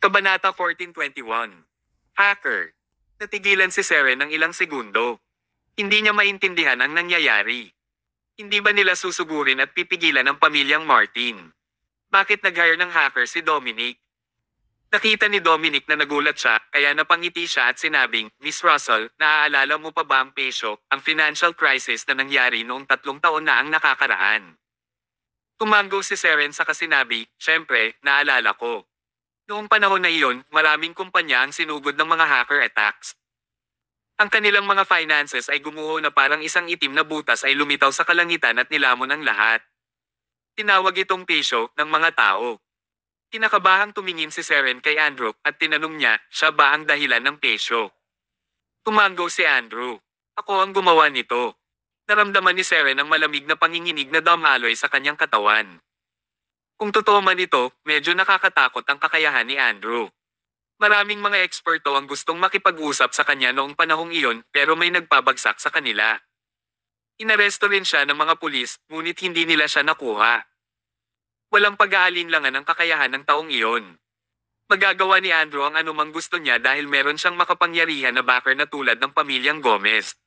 Kabanata 1421. Hacker. Natigilan si Seren ng ilang segundo. Hindi niya maintindihan ang nangyayari. Hindi ba nila susugurin at pipigilan ang pamilyang Martin? Bakit nag-hire ng hacker si Dominic? Nakita ni Dominic na nagulat siya, kaya napangiti siya at sinabing, Miss Russell, naaalala mo pa ba ang peso, ang financial crisis na nangyari noong 3 taon na ang nakakaraan? Tumango si Seren sa kasinabi, syempre, naalala ko. Noong panahon na iyon, maraming kumpanya ang sinugod ng mga hacker attacks. Ang kanilang mga finances ay gumuho na parang isang itim na butas ay lumitaw sa kalangitan at nilamon ang lahat. Tinawag itong peso ng mga tao. Kinakabahang tumingin si Seren kay Andrew at tinanong niya, siya ba ang dahilan ng peso? Tumango si Andrew. Ako ang gumawa nito. Naramdaman ni Seren ang malamig na panginginig na dumaloy sa kanyang katawan. Kung totoo man ito, medyo nakakatakot ang kakayahan ni Andrew. Maraming mga eksperto ang gustong makipag-usap sa kanya noong panahong iyon pero may nagpabagsak sa kanila. Inaresto rin siya ng mga pulis ngunit hindi nila siya nakuha. Walang pag-aalinlangan ang kakayahan ng taong iyon. Magagawa ni Andrew ang anumang gusto niya dahil meron siyang makapangyarihan na backer na tulad ng pamilyang Gomez.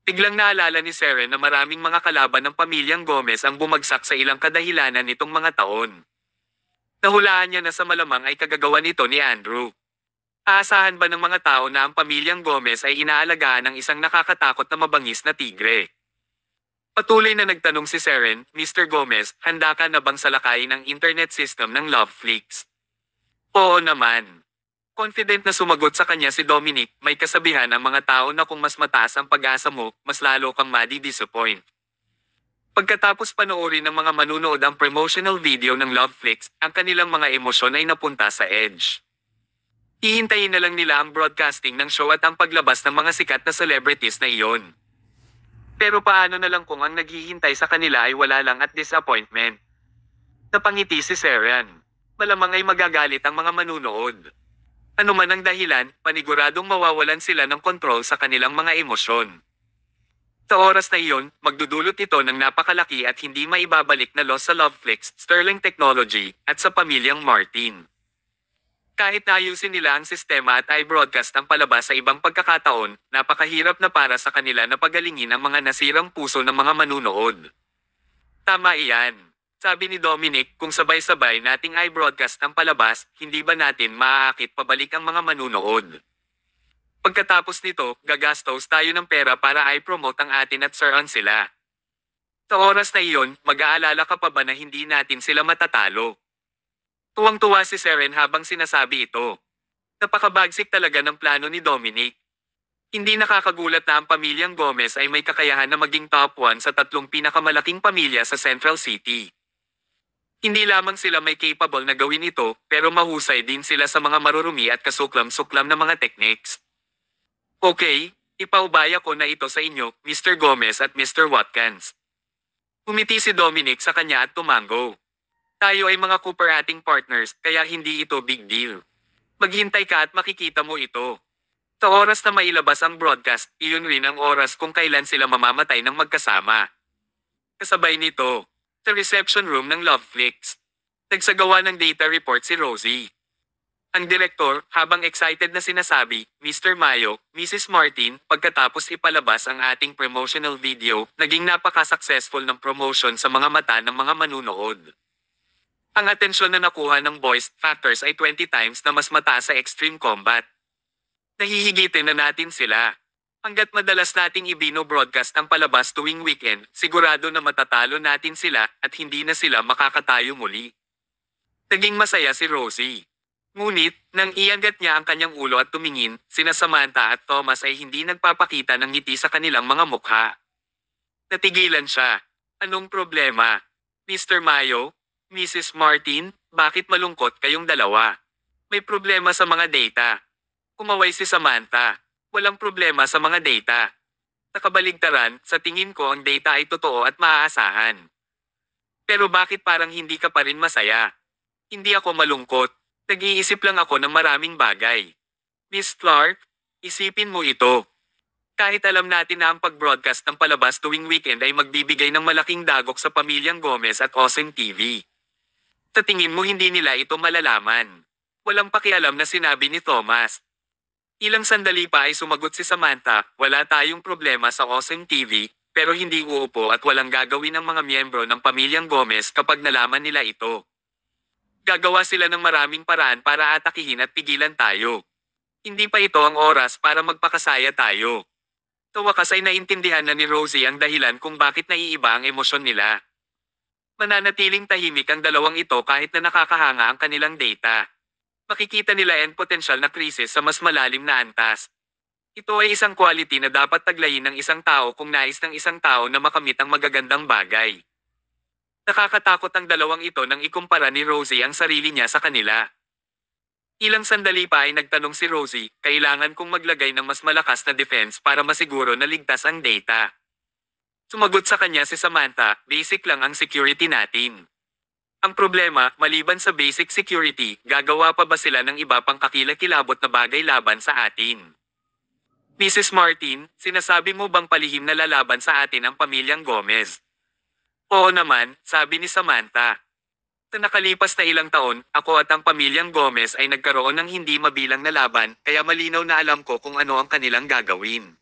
Biglang naalala ni Seren na maraming mga kalaban ng pamilyang Gomez ang bumagsak sa ilang kadahilanan nitong mga taon. Nahulaan niya na sa malamang ay kagagawa nito ni Andrew. Aasahan ba ng mga tao na ang pamilyang Gomez ay inaalagaan ng isang nakakatakot na mabangis na tigre? Patuloy na nagtanong si Seren, Mr. Gomez, handa ka na bang salakayin ang internet system ng Loveflix? Oo naman. Confident na sumagot sa kanya si Dominic, may kasabihan ang mga tao na kung mas mataas ang pag-asa mo, mas lalo kang madi-disappoint. Pagkatapos panoorin ng mga manunood ang promotional video ng Loveflix, ang kanilang mga emosyon ay napunta sa edge. Hihintayin na lang nila ang broadcasting ng show at ang paglabas ng mga sikat na celebrities na iyon. Pero paano na lang kung ang naghihintay sa kanila ay wala lang at disappointment? Napangiti si Seren. Malamang ay magagalit ang mga manunood. Ano man ang dahilan, paniguradong mawawalan sila ng kontrol sa kanilang mga emosyon. Sa oras na iyon, magdudulot ito ng napakalaki at hindi maibabalik na loss sa Loveflix, Sterling Technology, at sa pamilyang Martin. Kahit naayusin nila ang sistema at i-broadcast ang palabas sa ibang pagkakataon, napakahirap na para sa kanila na pagalingin ang mga nasirang puso ng mga manunood. Tama iyan. Sabi ni Dominic, kung sabay-sabay nating i-broadcast ang palabas, hindi ba natin maaakit pabalik ang mga manunood? Pagkatapos nito, gagastos tayo ng pera para i-promote ang atin at sir-on sila. Sa oras na iyon, mag-aalala ka pa ba na hindi natin sila matatalo? Tuwang-tuwa si Seren habang sinasabi ito. Napakabagsik talaga ng plano ni Dominic. Hindi nakakagulat na ang pamilyang Gomez ay may kakayahan na maging top 1 sa 3 pinakamalaking pamilya sa Central City. Hindi lamang sila may capable na gawin ito, pero mahusay din sila sa mga marurumi at kasuklam-suklam na mga techniques. Okay, ipaubaya ko na ito sa inyo, Mr. Gomez at Mr. Watkins. Umiti si Dominic sa kanya at tumango. Tayo ay mga cooperating partners, kaya hindi ito big deal. Maghintay ka at makikita mo ito. Sa oras na mailabas ang broadcast, iyon rin ang oras kung kailan sila mamamatay ng magkasama. Kasabay nito, sa reception room ng Loveflix, nagsagawa ng data report si Rosie. Ang direktor, habang excited na sinasabi, Mr. Mayo, Mrs. Martin, pagkatapos ipalabas ang ating promotional video, naging napaka-successful ng promotion sa mga mata ng mga manunood. Ang atensyon na nakuha ng voice factors ay 20 times na mas mataas sa Extreme Combat. Nahihigitin na natin sila. Hanggat madalas nating ibino-broadcast ang palabas tuwing weekend, sigurado na matatalo natin sila at hindi na sila makakatayo muli. Naging masaya si Rosie. Ngunit, nang iangat niya ang kanyang ulo at tumingin, sina Samantha at Thomas ay hindi nagpapakita ng ngiti sa kanilang mga mukha. Natigilan siya. Anong problema? Mr. Mayo? Mrs. Martin, bakit malungkot kayong dalawa? May problema sa mga data. Kumaway si Samantha. Walang problema sa mga data. Nakabaligtaran, sa tingin ko ang data ay totoo at maaasahan. Pero bakit parang hindi ka pa rin masaya? Hindi ako malungkot. Nag-iisip lang ako ng maraming bagay. Miss Clark, isipin mo ito. Kahit alam natin na ang pag-broadcast ng palabas tuwing weekend ay magbibigay ng malaking dagok sa pamilyang Gomez at Awesome TV. Sa tingin mo hindi nila ito malalaman. Walang pakialam na sinabi ni Thomas. Ilang sandali pa ay sumagot si Samantha, wala tayong problema sa Awesome TV, pero hindi uupo at walang gagawin ng mga miyembro ng pamilyang Gomez kapag nalaman nila ito. Gagawa sila ng maraming paraan para atakihin at pigilan tayo. Hindi pa ito ang oras para magpakasaya tayo. Sa wakas ay naintindihan na ni Rosie ang dahilan kung bakit naiiba ang emosyon nila. Mananatiling tahimik ang dalawang ito kahit na nakakahanga ang kanilang data. Makikita nila ang potensyal na krisis sa mas malalim na antas. Ito ay isang quality na dapat taglayin ng isang tao kung nais ng isang tao na makamit ang magagandang bagay. Nakakatakot ang dalawang ito nang ikumpara ni Rosie ang sarili niya sa kanila. Ilang sandali pa ay nagtanong si Rosie, kailangan kong maglagay ng mas malakas na defense para masiguro na ligtas ang data. Sumagot sa kanya si Samantha, basic lang ang security natin. Ang problema, maliban sa basic security, gagawa pa ba sila ng iba pang kakilakilabot na bagay laban sa atin? Mrs. Martin, sinasabi mo bang palihim na lalaban sa atin ang pamilyang Gomez? Oo naman, sabi ni Samantha. Sa nakalipas na ilang taon, ako at ang pamilyang Gomez ay nagkaroon ng hindi mabilang na laban, kaya malinaw na alam ko kung ano ang kanilang gagawin.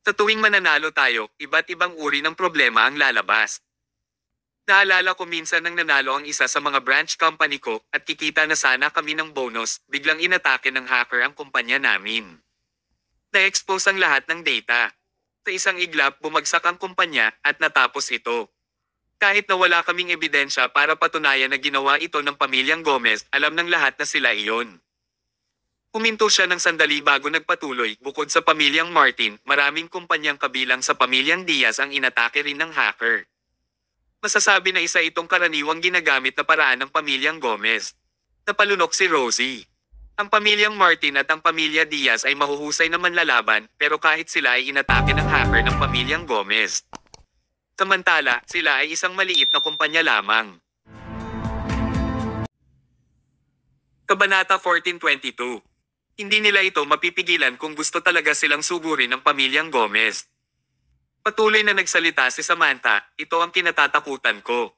Sa tuwing mananalo tayo, iba't ibang uri ng problema ang lalabas. Naalala ko minsan nang nanalo ang isa sa mga branch company ko at kikita na sana kami ng bonus, biglang inatake ng hacker ang kumpanya namin. Na-expose ang lahat ng data. Sa isang iglap bumagsak ang kumpanya at natapos ito. Kahit na wala kaming ebidensya para patunayan na ginawa ito ng pamilyang Gomez, alam ng lahat na sila iyon. Huminto siya ng sandali bago nagpatuloy, bukod sa pamilyang Martin, maraming kumpanyang kabilang sa pamilyang Diaz ang inatake rin ng hacker. Masasabi na isa itong karaniwang ginagamit na paraan ng pamilyang Gomez. Napalunok si Rosie. Ang pamilyang Martin at ang pamilya Diaz ay mahuhusay na manlalaban, pero kahit sila ay inatake ng hacker ng pamilyang Gomez. Samantala, sila ay isang maliit na kumpanya lamang. Kabanata 1422. Hindi nila ito mapipigilan kung gusto talaga silang sugurin ng pamilyang Gomez. Patuloy na nagsalita si Samantha, ito ang kinatatakutan ko.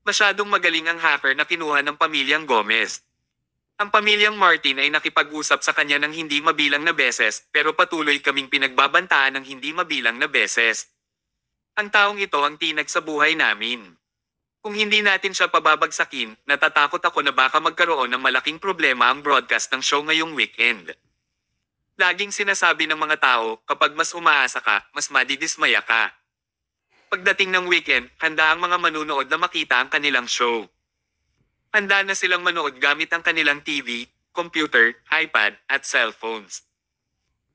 Masyadong magaling ang hacker na kinuha ng pamilyang Gomez. Ang pamilyang Martin ay nakipag-usap sa kanya ng hindi mabilang na beses, pero patuloy kaming pinagbabantaan ng hindi mabilang na beses. Ang taong ito ang tinag sa buhay namin. Kung hindi natin siya pababagsakin, natatakot ako na baka magkaroon ng malaking problema ang broadcast ng show ngayong weekend. Laging sinasabi ng mga tao, kapag mas umaasa ka, mas madidismaya ka. Pagdating ng weekend, handa ang mga manunood na makita ang kanilang show. Handa na silang manood gamit ang kanilang TV, computer, iPad, at cellphones.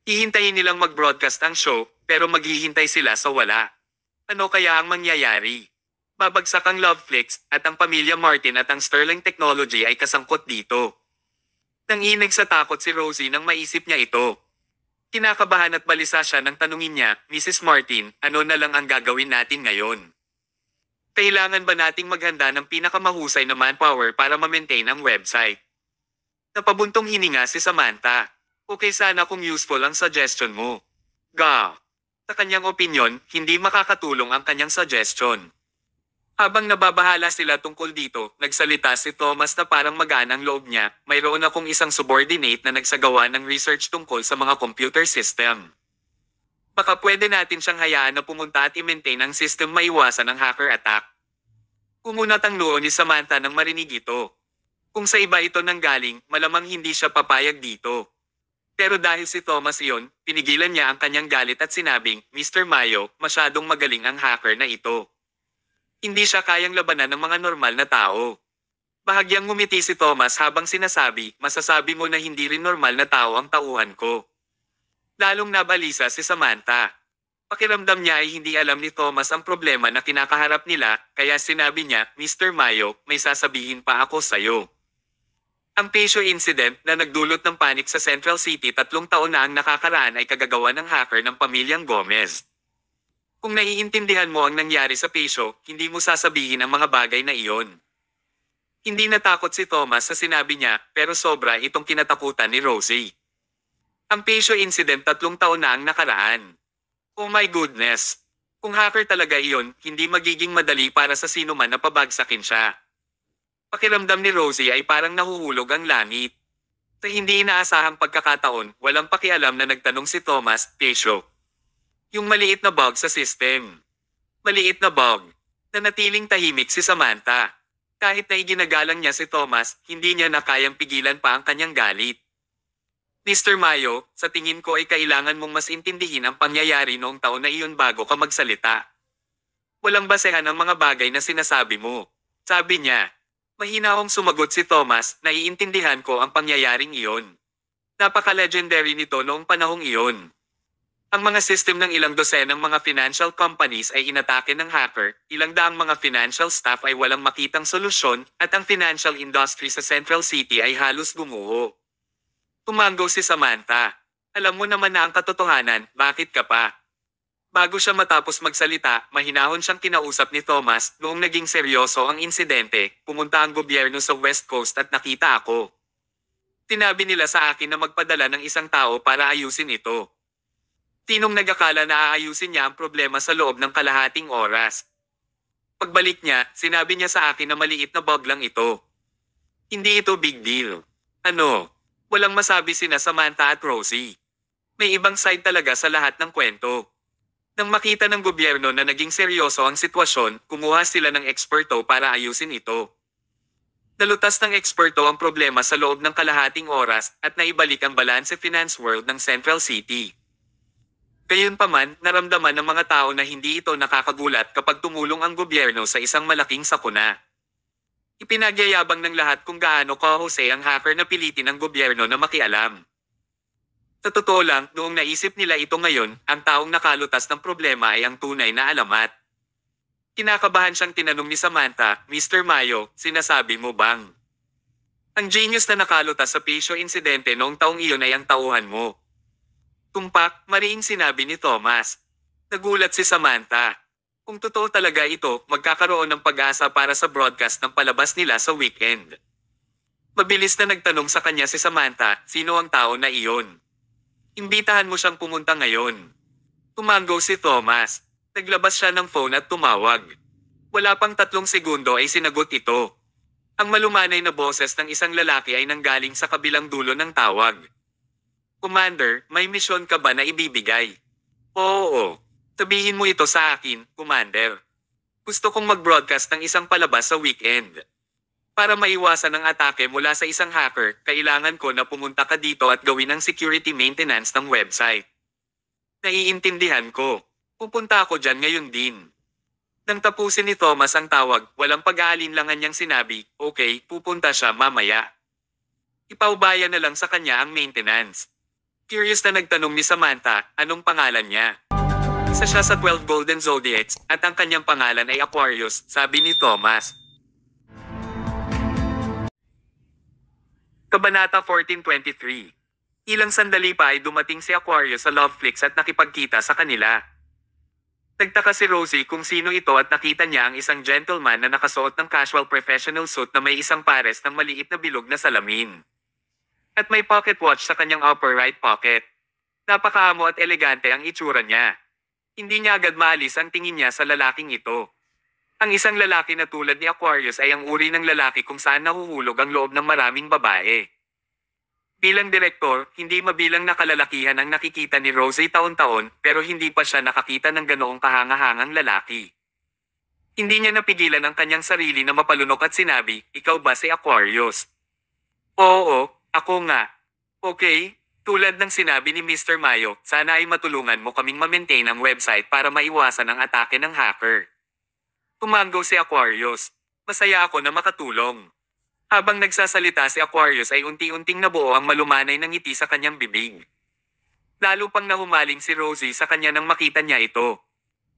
Hihintayin nilang mag-broadcast ang show, pero maghihintay sila sa wala. Ano kaya ang mangyayari? Babagsak ang Loveflix, at ang pamilya Martin at ang Sterling Technology ay kasangkot dito. Nanginig sa takot si Rosie nang maisip niya ito. Kinakabahan at balisa siya nang tanungin niya, Mrs. Martin, ano na lang ang gagawin natin ngayon? Kailangan ba nating maghanda ng pinakamahusay na manpower para ma-maintain ang website? Napabuntong hininga si Samantha. Okay sana kung useful ang suggestion mo. Ga. Sa kanyang opinyon, hindi makakatulong ang kanyang suggestion. Habang nababahala sila tungkol dito, nagsalita si Thomas na parang magaan ang loob niya, mayroon akong isang subordinate na nagsagawa ng research tungkol sa mga computer system. Baka pwede natin siyang hayaan na pumunta at i-maintain ang system maiwasan ang hacker attack. Kumunat ang noo ni Samantha nang marinig ito. Kung sa iba ito nanggaling, malamang hindi siya papayag dito. Pero dahil si Thomas iyon, pinigilan niya ang kanyang galit at sinabing, Mr. Mayo, masyadong magaling ang hacker na ito. Hindi siya kayang labanan ng mga normal na tao. Bahagyang ngumiti si Thomas habang sinasabi, masasabi mo na hindi rin normal na tao ang tauhan ko. Lalong nabalisa si Samantha. Pakiramdam niya ay hindi alam ni Thomas ang problema na kinakaharap nila, kaya sinabi niya, Mr. Mayo, may sasabihin pa ako sa'yo. Ang Pesio incident na nagdulot ng panik sa Central City 3 taon na ang nakakaraan ay kagagawa ng hacker ng pamilyang Gomez. Kung naiintindihan mo ang nangyari sa Pesio, hindi mo sasabihin ang mga bagay na iyon. Hindi natakot si Thomas sa sinabi niya, pero sobra itong kinatakutan ni Rosie. Ang Pesio incident 3 taon na ang nakaraan. Oh my goodness! Kung hacker talaga iyon, hindi magiging madali para sa sino man na pabagsakin siya. Pakiramdam ni Rosie ay parang nahuhulog ang langit. Sa hindi inaasahang pagkakataon, walang pakialam na nagtanong si Thomas, Pesio. Yung maliit na bug sa system. Maliit na bug. Nanatiling tahimik si Samantha. Kahit na iginagalang niya si Thomas, hindi niya na kayang pigilan pa ang kanyang galit. Mr. Mayo, sa tingin ko ay kailangan mong mas intindihin ang pangyayari noong taon na iyon bago ka magsalita. Walang basehan ang mga bagay na sinasabi mo. Sabi niya. Mahina akong sumagot si Thomas, naiintindihan ko ang pangyayaring iyon. Napaka-legendary nito noong panahong iyon. Ang mga system ng ilang dosenang mga financial companies ay inatake ng hacker, ilang daang mga financial staff ay walang makitang solusyon, at ang financial industry sa Central City ay halos gumuho. Tumango si Samantha. Alam mo naman na ang katotohanan, bakit ka pa? Bago siya matapos magsalita, mahinahon siyang kinausap ni Thomas. Noong naging seryoso ang insidente, pumunta ang gobyerno sa West Coast at nakita ako. Tinabi nila sa akin na magpadala ng isang tao para ayusin ito. Tinong nagakala na aayusin niya ang problema sa loob ng kalahating oras. Pagbalik niya, sinabi niya sa akin na maliit na bug lang ito. Hindi ito big deal. Ano? Walang masabi sina Samantha at Rosie. May ibang side talaga sa lahat ng kwento. Nang makita ng gobyerno na naging seryoso ang sitwasyon, kumuha sila ng eksperto para ayusin ito. Nalutas ng eksperto ang problema sa loob ng kalahating oras at naibalik ang balanse finance world ng Central City. Gayunpaman, naramdaman ng mga tao na hindi ito nakakagulat kapag tumulong ang gobyerno sa isang malaking sakuna. Ipinagyayabang ng lahat kung gaano kahusay ang hacker na pilitin ng gobyerno na makialam. Sa totoo lang, noong naisip nila ito ngayon, ang taong nakalutas ng problema ay ang tunay na alamat. Kinakabahan siyang tinanong ni Samantha, Mr. Mayo, sinasabi mo bang? Ang genius na nakalutas sa Pesio insidente noong taong iyon ay ang tauhan mo. Tumpak, mariing sinabi ni Thomas. Nagulat si Samantha. Kung totoo talaga ito, magkakaroon ng pag-asa para sa broadcast ng palabas nila sa weekend. Mabilis na nagtanong sa kanya si Samantha, sino ang tao na iyon? Imbitahan mo siyang pumunta ngayon. Tumango si Thomas. Naglabas siya ng phone at tumawag. Wala pang 3 segundo ay sinagot ito. Ang malumanay na boses ng isang lalaki ay nanggaling sa kabilang dulo ng tawag. Commander, may misyon ka ba na ibibigay? Oo. Sabihin mo ito sa akin, Commander. Gusto kong mag-broadcast ng isang palabas sa weekend. Para maiwasan ang atake mula sa isang hacker, kailangan ko na pumunta ka dito at gawin ang security maintenance ng website. Naiintindihan ko. Pupunta ako dyan ngayon din. Nang tapusin ni Thomas ang tawag, walang pag-aalinlangan niyang sinabi, okay, pupunta siya mamaya. Ipaubaya na lang sa kanya ang maintenance. Curious na nagtanong ni Samantha, anong pangalan niya? Isa siya sa 12 Golden Zodiacs, at ang kanyang pangalan ay Aquarius, sabi ni Thomas. Kabanata 1423. Ilang sandali pa ay dumating si Aquarius sa Loveflix at nakipagkita sa kanila. Nagtaka si Rosie kung sino ito at nakita niya ang isang gentleman na nakasuot ng casual professional suit na may isang pares ng maliit na bilog na salamin. At may pocket watch sa kanyang upper right pocket. Napakaamo at elegante ang itsura niya. Hindi niya agad maalis ang tingin niya sa lalaking ito. Ang isang lalaki na tulad ni Aquarius ay ang uri ng lalaki kung saan nahuhulog ang loob ng maraming babae. Bilang direktor, hindi mabilang na kalalakihan ang nakikita ni Rosie taon-taon pero hindi pa siya nakakita ng ganoong kahangahangang lalaki. Hindi niya napigilan ang kanyang sarili na mapalunok at sinabi, ikaw ba si Aquarius? Oo, ako nga. Okay, tulad ng sinabi ni Mr. Mayo, sana ay matulungan mo kaming ma-maintain ang website para maiwasan ang atake ng hacker. Tumango si Aquarius. Masaya ako na makatulong. Habang nagsasalita si Aquarius ay unti-unting nabuo ang malumanay ng ngiti sa kanyang bibig. Lalo pang nahumaling si Rosie sa kanya nang makita niya ito.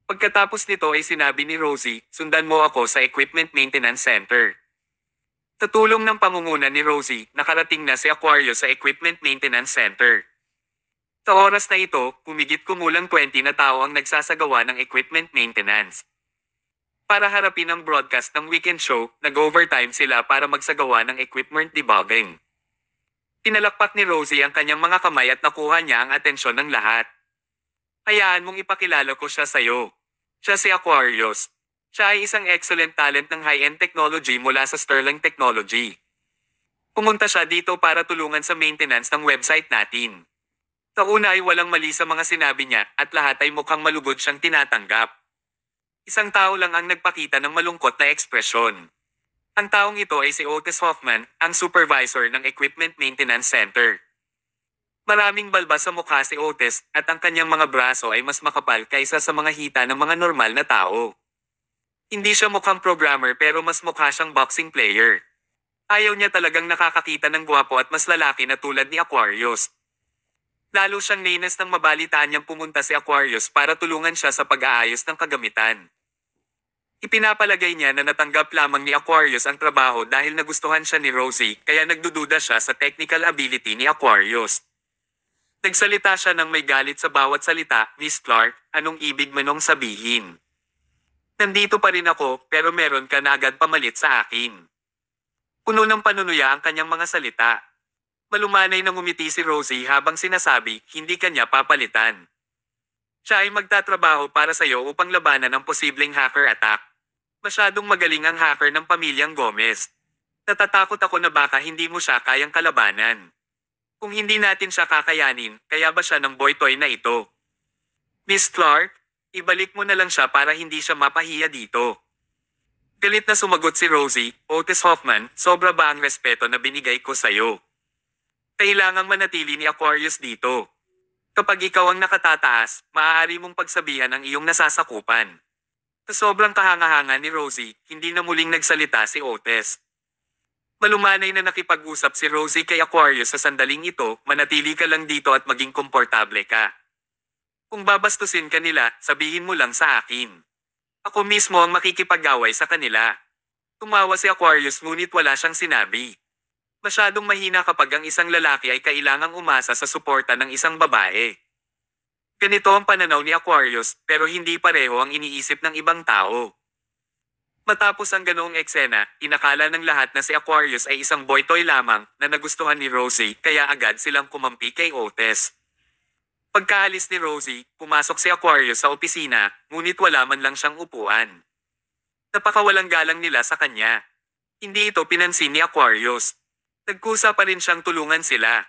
Pagkatapos nito ay sinabi ni Rosie, sundan mo ako sa Equipment Maintenance Center. Sa tulong ng pangunguna ni Rosie, nakarating na si Aquarius sa Equipment Maintenance Center. Sa oras na ito, humigit-kumulang 20 na tao ang nagsasagawa ng equipment maintenance. Para harapin ang broadcast ng weekend show, nag-overtime sila para magsagawa ng equipment debugging. Tinalakpak ni Rosie ang kanyang mga kamay at nakuha niya ang atensyon ng lahat. Hayaan mong ipakilala ko siya sa'yo. Siya si Aquarius. Siya ay isang excellent talent ng high-end technology mula sa Sterling Technology. Pumunta siya dito para tulungan sa maintenance ng website natin. Tauna ay walang mali sa mga sinabi niya at lahat ay mukhang malugod siyang tinatanggap. Isang tao lang ang nagpakita ng malungkot na ekspresyon. Ang taong ito ay si Otis Hoffman, ang supervisor ng Equipment Maintenance Center. Maraming balbas sa mukha si Otis at ang kanyang mga braso ay mas makapal kaysa sa mga hita ng mga normal na tao. Hindi siya mukhang programmer pero mas mukha siyang boxing player. Ayaw niya talagang nakakakita ng gwapo at mas lalaki na tulad ni Aquarius. Lalo siyang nainis nang mabalitaan niyang pumunta si Aquarius para tulungan siya sa pag-aayos ng kagamitan. Ipinapalagay niya na natanggap lamang ni Aquarius ang trabaho dahil nagustuhan siya ni Rosie kaya nagdududa siya sa technical ability ni Aquarius. Nagsalita siya ng may galit sa bawat salita, "Miss Clark, anong ibig mo nung sabihin? Nandito pa rin ako pero meron ka na agad pamalit sa akin." Puno ng panunuya ang kanyang mga salita. Malumanay nang ngumiti si Rosie habang sinasabi, hindi kanya papalitan. Siya ay magtatrabaho para sa iyo upang labanan ang posibleng hacker attack. Masyadong magaling ang hacker ng pamilyang Gomez. Natatakot ako na baka hindi mo siya kayang kalabanan. Kung hindi natin siya kakayanin, kaya ba siya ng boy toy na ito? Miss Clark, ibalik mo na lang siya para hindi siya mapahiya dito. Galit na sumagot si Rosie, "Otis Hoffman, sobra ba ang respeto na binigay ko sa'yo? Kailangang manatili ni Aquarius dito. Kapag ikaw ang nakatataas, maaari mong pagsabihan ang iyong nasasakupan." Sa sobrang kahanga-hanga ni Rosie, hindi na muling nagsalita si Otis. Malumanay na nakipag-usap si Rosie kay Aquarius sa sandaling ito, "Manatili ka lang dito at maging komportable ka. Kung babastusin ka nila, sabihin mo lang sa akin. Ako mismo ang makikipag-away sa kanila." Tumawa si Aquarius ngunit wala siyang sinabi. Masyadong mahina kapag ang isang lalaki ay kailangang umasa sa suporta ng isang babae. Ganito ang pananaw ni Aquarius pero hindi pareho ang iniisip ng ibang tao. Matapos ang ganoong eksena, inakala ng lahat na si Aquarius ay isang boy toy lamang na nagustuhan ni Rosie kaya agad silang kumampi kay Otis. Pagkaalis ni Rosie, pumasok si Aquarius sa opisina, ngunit wala man lang siyang upuan. Napakawalang galang nila sa kanya. Hindi ito pinansin ni Aquarius. Nagkusa pa rin siyang tulungan sila.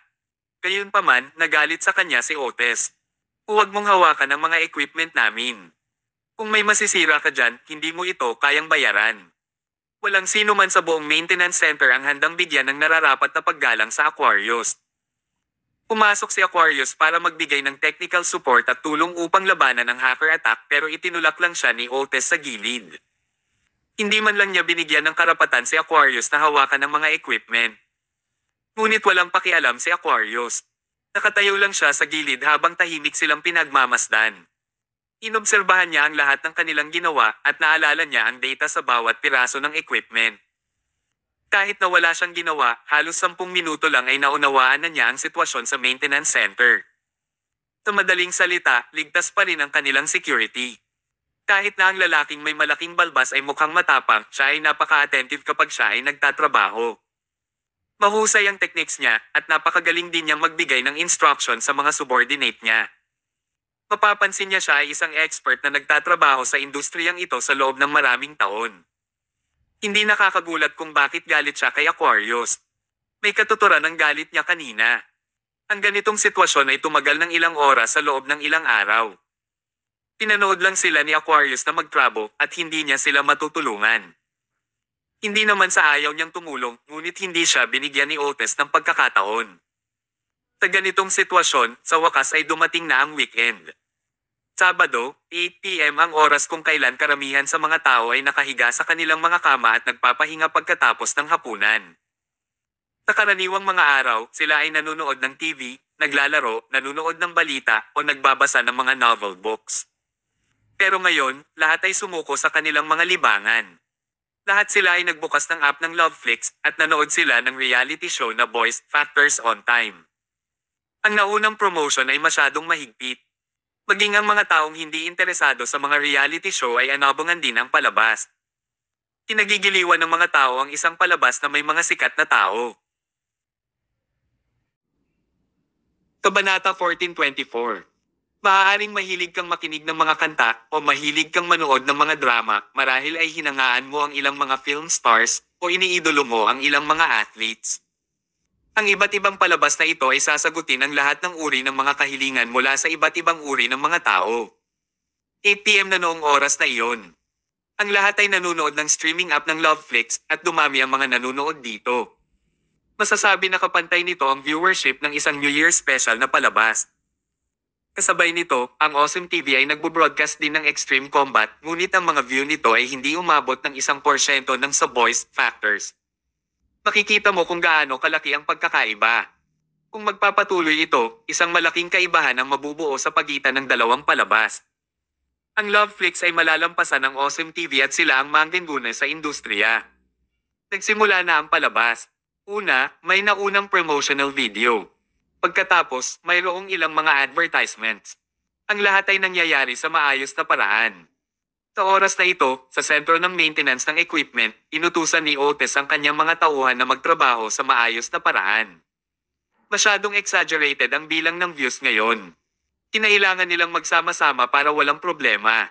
Gayunpaman, nagalit sa kanya si Otis. "Huwag mong hawakan ang mga equipment namin. Kung may masisira ka dyan, hindi mo ito kayang bayaran." Walang sino man sa buong maintenance center ang handang bigyan ng nararapat na paggalang sa Aquarius. Pumasok si Aquarius para magbigay ng technical support at tulong upang labanan ang hacker attack pero itinulak lang siya ni Otis sa gilid. Hindi man lang niya binigyan ng karapatan si Aquarius na hawakan ang mga equipment. Ngunit walang pakialam si Aquarius. Nakatayo lang siya sa gilid habang tahimik silang pinagmamasdan. Inobserbahan niya ang lahat ng kanilang ginawa at naalala niya ang data sa bawat piraso ng equipment. Kahit na wala siyang ginawa, halos 10 minuto lang ay naunawaan na niya ang sitwasyon sa maintenance center. Sa madaling salita, ligtas pa rin ang kanilang security. Kahit na ang lalaking may malaking balbas ay mukhang matapang, siya ay napaka-attentive kapag siya ay nagtatrabaho. Mahusay ang techniques niya at napakagaling din niyang magbigay ng instruction sa mga subordinate niya. Mapapansin niya siya ay isang expert na nagtatrabaho sa industriyang ito sa loob ng maraming taon. Hindi nakakagulat kung bakit galit siya kay Aquarius. May katuturan ng galit niya kanina. Ang ganitong sitwasyon ay tumagal ng ilang oras sa loob ng ilang araw. Pinanood lang sila ni Aquarius na magtrabo at hindi niya sila matutulungan. Hindi naman sa ayaw niyang tumulong, ngunit hindi siya binigyan ni Otis ng pagkakataon. Sa ganitong sitwasyon, sa wakas ay dumating na ang weekend. Sabado, 8 p.m. ang oras kung kailan karamihan sa mga tao ay nakahiga sa kanilang mga kama at nagpapahinga pagkatapos ng hapunan. Sa karaniwang mga araw, sila ay nanonood ng TV, naglalaro, nanonood ng balita, o nagbabasa ng mga novel books. Pero ngayon, lahat ay sumuko sa kanilang mga libangan. Lahat sila ay nagbukas ng app ng Loveflix at nanood sila ng reality show na Boys Factors on Time. Ang naunang promotion ay masyadong mahigpit. Maging ang mga taong hindi interesado sa mga reality show ay anabangan din ang palabas. Kinagigiliwan ng mga tao ang isang palabas na may mga sikat na tao. Kabanata 1424. Maaaring mahilig kang makinig ng mga kanta o mahilig kang manood ng mga drama marahil ay hinangaan mo ang ilang mga film stars o iniidolo mo ang ilang mga athletes. Ang iba't ibang palabas na ito ay sasagutin ang lahat ng uri ng mga kahilingan mula sa iba't ibang uri ng mga tao. 8 p.m. na noong oras na iyon. Ang lahat ay nanonood ng streaming app ng Loveflix at dumami ang mga nanonood dito. Masasabi na kapantay nito ang viewership ng isang New Year special na palabas. Kasabay nito, ang Awesome TV ay nagbo-broadcast din ng Extreme Combat, ngunit ang mga view nito ay hindi umabot ng 1% ng sa voice factors. Makikita mo kung gaano kalaki ang pagkakaiba. Kung magpapatuloy ito, isang malaking kaibahan ang mabubuo sa pagitan ng dalawang palabas. Ang Loveflix ay malalampasan ng Awesome TV at sila ang manggenguna sa industriya. Nagsimula na ang palabas. Una, may naunang promotional video. Pagkatapos, mayroong ilang mga advertisements. Ang lahat ay nangyayari sa maayos na paraan. Sa oras na ito, sa sentro ng maintenance ng equipment, inutusan ni Otis ang kanyang mga tauhan na magtrabaho sa maayos na paraan. Masyadong exaggerated ang bilang ng views ngayon. Kinailangan nilang magsama-sama para walang problema.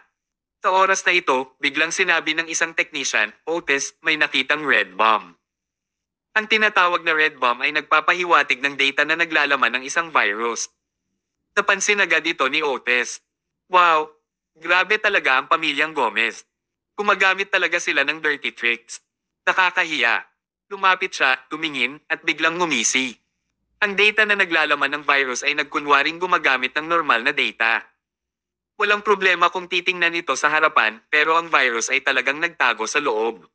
Sa oras na ito, biglang sinabi ng isang technician, Otis, may nakitang red bomb. Ang tinatawag na red bomb ay nagpapahiwatig ng data na naglalaman ng isang virus. Napansin agad ito ni Otis. Wow! Grabe talaga ang pamilyang Gomez. Gumagamit talaga sila ng dirty tricks. Nakakahiya. Lumapit siya, tumingin, at biglang ngumisi. Ang data na naglalaman ng virus ay nagkunwaring gumagamit ng normal na data. Walang problema kung titingnan ito sa harapan, pero ang virus ay talagang nagtago sa loob.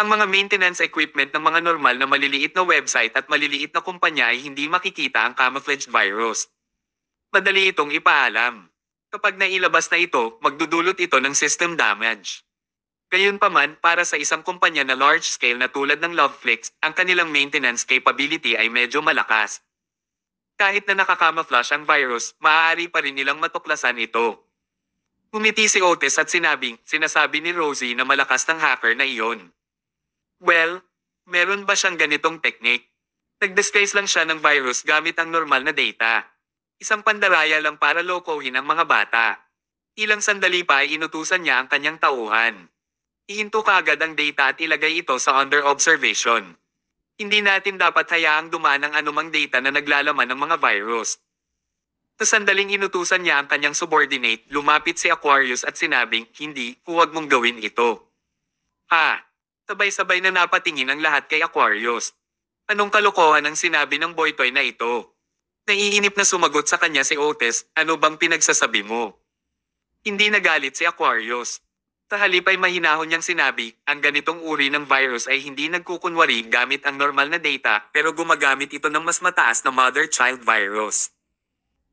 Ang mga maintenance equipment ng mga normal na maliliit na website at maliliit na kumpanya ay hindi makikita ang camouflaged virus. Madali itong ipaalam. Kapag nailabas na ito, magdudulot ito ng system damage. Gayunpaman, para sa isang kumpanya na large scale na tulad ng Loveflix, ang kanilang maintenance capability ay medyo malakas. Kahit na nakakamouflage ang virus, maaari pa rin nilang matuklasan ito. Ngumiti si Otis at sinasabi ni Rosie na malakas ng hacker na iyon. Well, meron ba siyang ganitong technique? Nag-disguise lang siya ng virus gamit ang normal na data. Isang pandaraya lang para lokohin ang mga bata. Ilang sandali pa ay inutusan niya ang kanyang tauhan. Ihinto kaagad ang data at ilagay ito sa under observation. Hindi natin dapat hayaang dumaan ang anumang data na naglalaman ng mga virus. Sa sandaling inutusan niya ang kanyang subordinate, lumapit si Aquarius at sinabing, hindi, huwag mong gawin ito. Ha? Sabay-sabay na napatingin ang lahat kay Aquarius. Anong kalokohan ang sinabi ng boytoy na ito? Naiinip na sumagot sa kanya si Otis, ano bang pinagsasabi mo? Hindi nagalit si Aquarius. Sa halip ay mahinahon niyang sinabi, ang ganitong uri ng virus ay hindi nagkukunwari gamit ang normal na data pero gumagamit ito ng mas mataas na mother-child virus.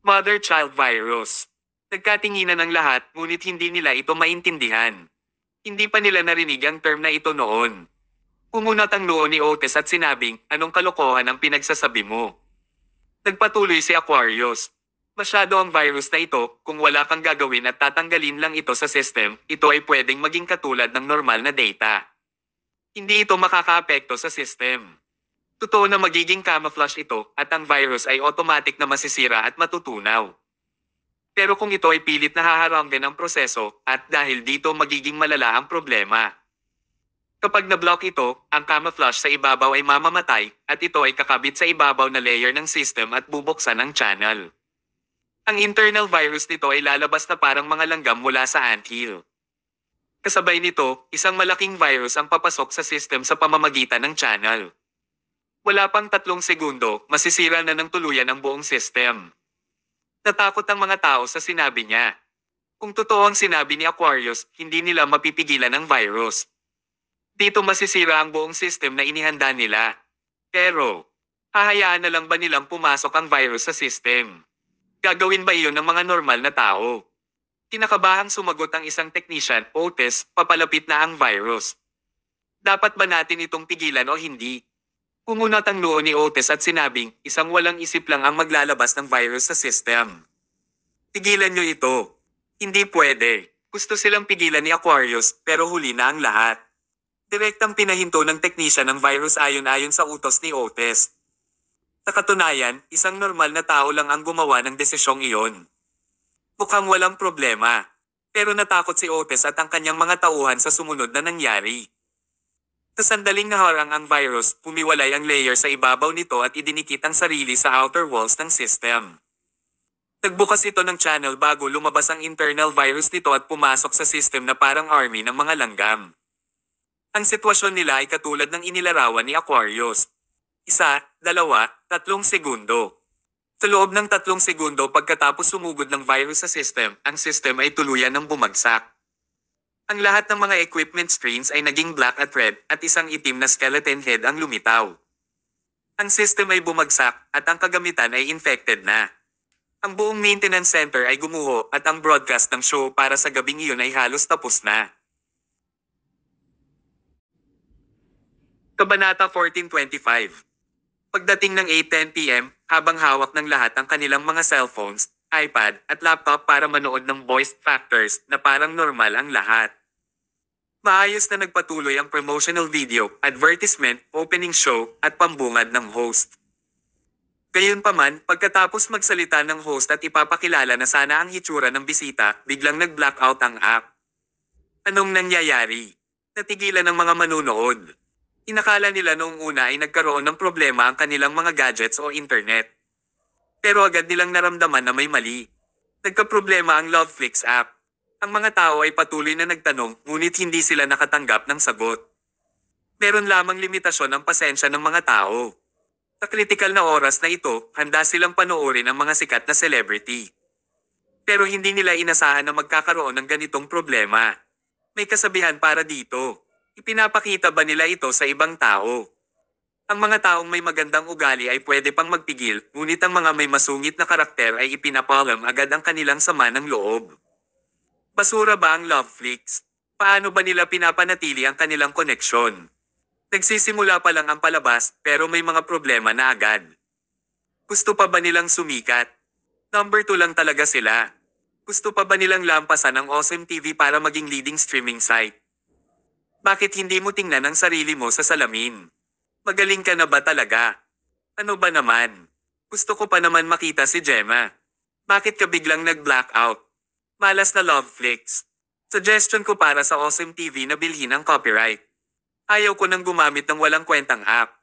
Mother-child virus. Nagkatinginan ang lahat ngunit hindi nila ito maintindihan. Hindi pa nila narinig ang term na ito noon. Kumunat ang noo ni Otis at sinabing, anong kalokohan ang pinagsasabi mo? Nagpatuloy si Aquarius. Masyado ang virus na ito, kung wala kang gagawin at tatanggalin lang ito sa system, ito ay pwedeng maging katulad ng normal na data. Hindi ito makakaapekto sa system. Totoo na magiging camouflage ito at ang virus ay automatic na masisira at matutunaw. Pero kung ito ay pilit na haharanggan ang proseso, at dahil dito magiging malala ang problema. Kapag na-block ito, ang camouflage sa ibabaw ay mamamatay, at ito ay kakabit sa ibabaw na layer ng system at bubuksan ang channel. Ang internal virus nito ay lalabas na parang mga langgam mula sa anthill. Kasabay nito, isang malaking virus ang papasok sa system sa pamamagitan ng channel. Wala pang 3 segundo, masisira na ng tuluyan ang buong system. Natakot ang mga tao sa sinabi niya. Kung totoo ang sinabi ni Aquarius, hindi nila mapipigilan ang virus. Dito masisira ang buong system na inihanda nila. Pero, hahayaan na lang ba nilang pumasok ang virus sa system? Gagawin ba iyon ng mga normal na tao? Kinakabahang sumagot ang isang technician, Otis, papalapit na ang virus. Dapat ba natin itong pigilan o hindi? Kumunat ang noo ni Otis at sinabing, isang walang isip lang ang maglalabas ng virus sa system. Pigilan niyo ito. Hindi pwede. Gusto silang pigilan ni Aquarius, pero huli na ang lahat. Direktang pinahinto ng technician ng virus ayon-ayon sa utos ni Otis. Sa katunayan, isang normal na tao lang ang gumawa ng desisyong iyon. Mukhang walang problema. Pero natakot si Otis at ang kanyang mga tauhan sa sumunod na nangyari. Sa sandaling naharang ang virus, pumiwalay ang layer sa ibabaw nito at idinikit ang sarili sa outer walls ng system. Nagbukas ito ng channel bago lumabas ang internal virus nito at pumasok sa system na parang army ng mga langgam. Ang sitwasyon nila ay katulad ng inilarawan ni Aquarius. 1, 2, 3 segundo. Sa loob ng 3 segundo pagkatapos sumugod ng virus sa system, ang system ay tuluyan ng bumagsak. Ang lahat ng mga equipment screens ay naging black at red at isang itim na skeleton head ang lumitaw. Ang system ay bumagsak at ang kagamitan ay infected na. Ang buong maintenance center ay gumuho at ang broadcast ng show para sa gabing iyon ay halos tapos na. Kabanata 1425. Pagdating ng 8:10 p.m., habang hawak ng lahat ang kanilang mga cellphones, iPad at laptop para manood ng voice factors na parang normal ang lahat. Maayos na nagpatuloy ang promotional video, advertisement, opening show at pambungad ng host. Gayunpaman, pagkatapos magsalita ng host at ipapakilala na sana ang hitsura ng bisita, biglang nag-blackout ang app. Anong nangyayari? Natigilan ng mga manunood. Inakala nila noong una ay nagkaroon ng problema ang kanilang mga gadgets o internet. Pero agad nilang naramdaman na may mali. Nagkaproblema ang Loveflix app. Ang mga tao ay patuloy na nagtanong, ngunit hindi sila nakatanggap ng sagot. Meron lamang limitasyon ang pasensya ng mga tao. Sa kritikal na oras na ito, handa silang panoorin ang mga sikat na celebrity. Pero hindi nila inasahan na magkakaroon ng ganitong problema. May kasabihan para dito. Ipinapakita ba nila ito sa ibang tao? Ang mga taong may magandang ugali ay pwede pang magpigil, ngunit ang mga may masungit na karakter ay ipinapalam agad ang kanilang sama ng loob. Basura ba ang Loveflix? Paano ba nila pinapanatili ang kanilang koneksyon? Nagsisimula pa lang ang palabas, pero may mga problema na agad. Gusto pa ba nilang sumikat? Number 2 lang talaga sila. Gusto pa ba nilang lampasan ang Awesome TV para maging leading streaming site? Bakit hindi mo tingnan ang sarili mo sa salamin? Magaling ka na ba talaga? Ano ba naman? Gusto ko pa naman makita si Gemma. Bakit ka biglang nag-blackout? Malas na Loveflix. Suggestion ko para sa Awesome TV na bilhin ang copyright. Ayaw ko nang gumamit ng walang kwentang app.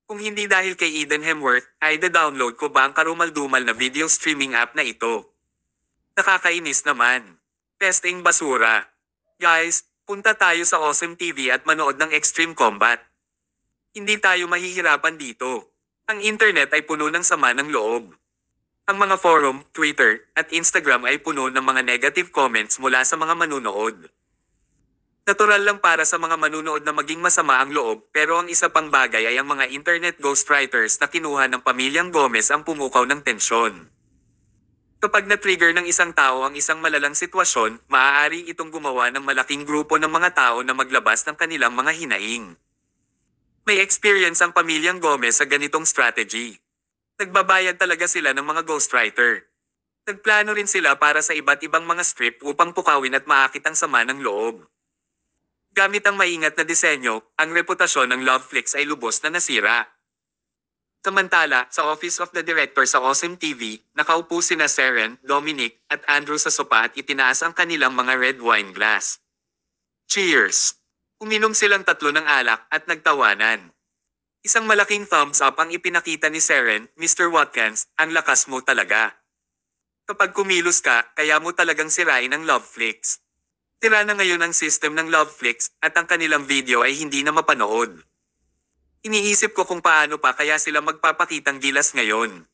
Kung hindi dahil kay Eden Hemworth, ay da-download ko ba ang karumal-dumal na video streaming app na ito? Nakakainis naman. Testing basura. Guys, punta tayo sa Awesome TV at manood ng Extreme Combat. Hindi tayo mahihirapan dito. Ang internet ay puno ng sama ng loob. Ang mga forum, Twitter, at Instagram ay puno ng mga negative comments mula sa mga manunood. Natural lang para sa mga manunood na maging masama ang loob, pero ang isa pang bagay ay ang mga internet ghostwriters na kinuha ng pamilyang Gomez ang pumukaw ng tensyon. Kapag na-trigger ng isang tao ang isang malalang sitwasyon, maaari itong gumawa ng malaking grupo ng mga tao na maglabas ng kanilang mga hinaing. May experience ang pamilyang Gomez sa ganitong strategy. Nagbabayad talaga sila ng mga ghostwriter. Nagplano rin sila para sa iba't ibang mga script upang pukawin at maakit ang sama ng loob. Gamit ang maingat na disenyo, ang reputasyon ng Loveflix ay lubos na nasira. Samantala, sa Office of the Director sa Awesome TV, nakaupo sina Seren, Dominic, at Andrew sa sopa at itinaas ang kanilang mga red wine glass. Cheers! Uminom silang tatlo ng alak at nagtawanan. Isang malaking thumbs up ang ipinakita ni Seren, Mr. Watkins, ang lakas mo talaga. Kapag kumilos ka, kaya mo talagang sirain ang Loveflix. Tira na ngayon ang system ng Loveflix at ang kanilang video ay hindi na mapanood. Iniisip ko kung paano pa kaya sila magpapakitang gilas ngayon.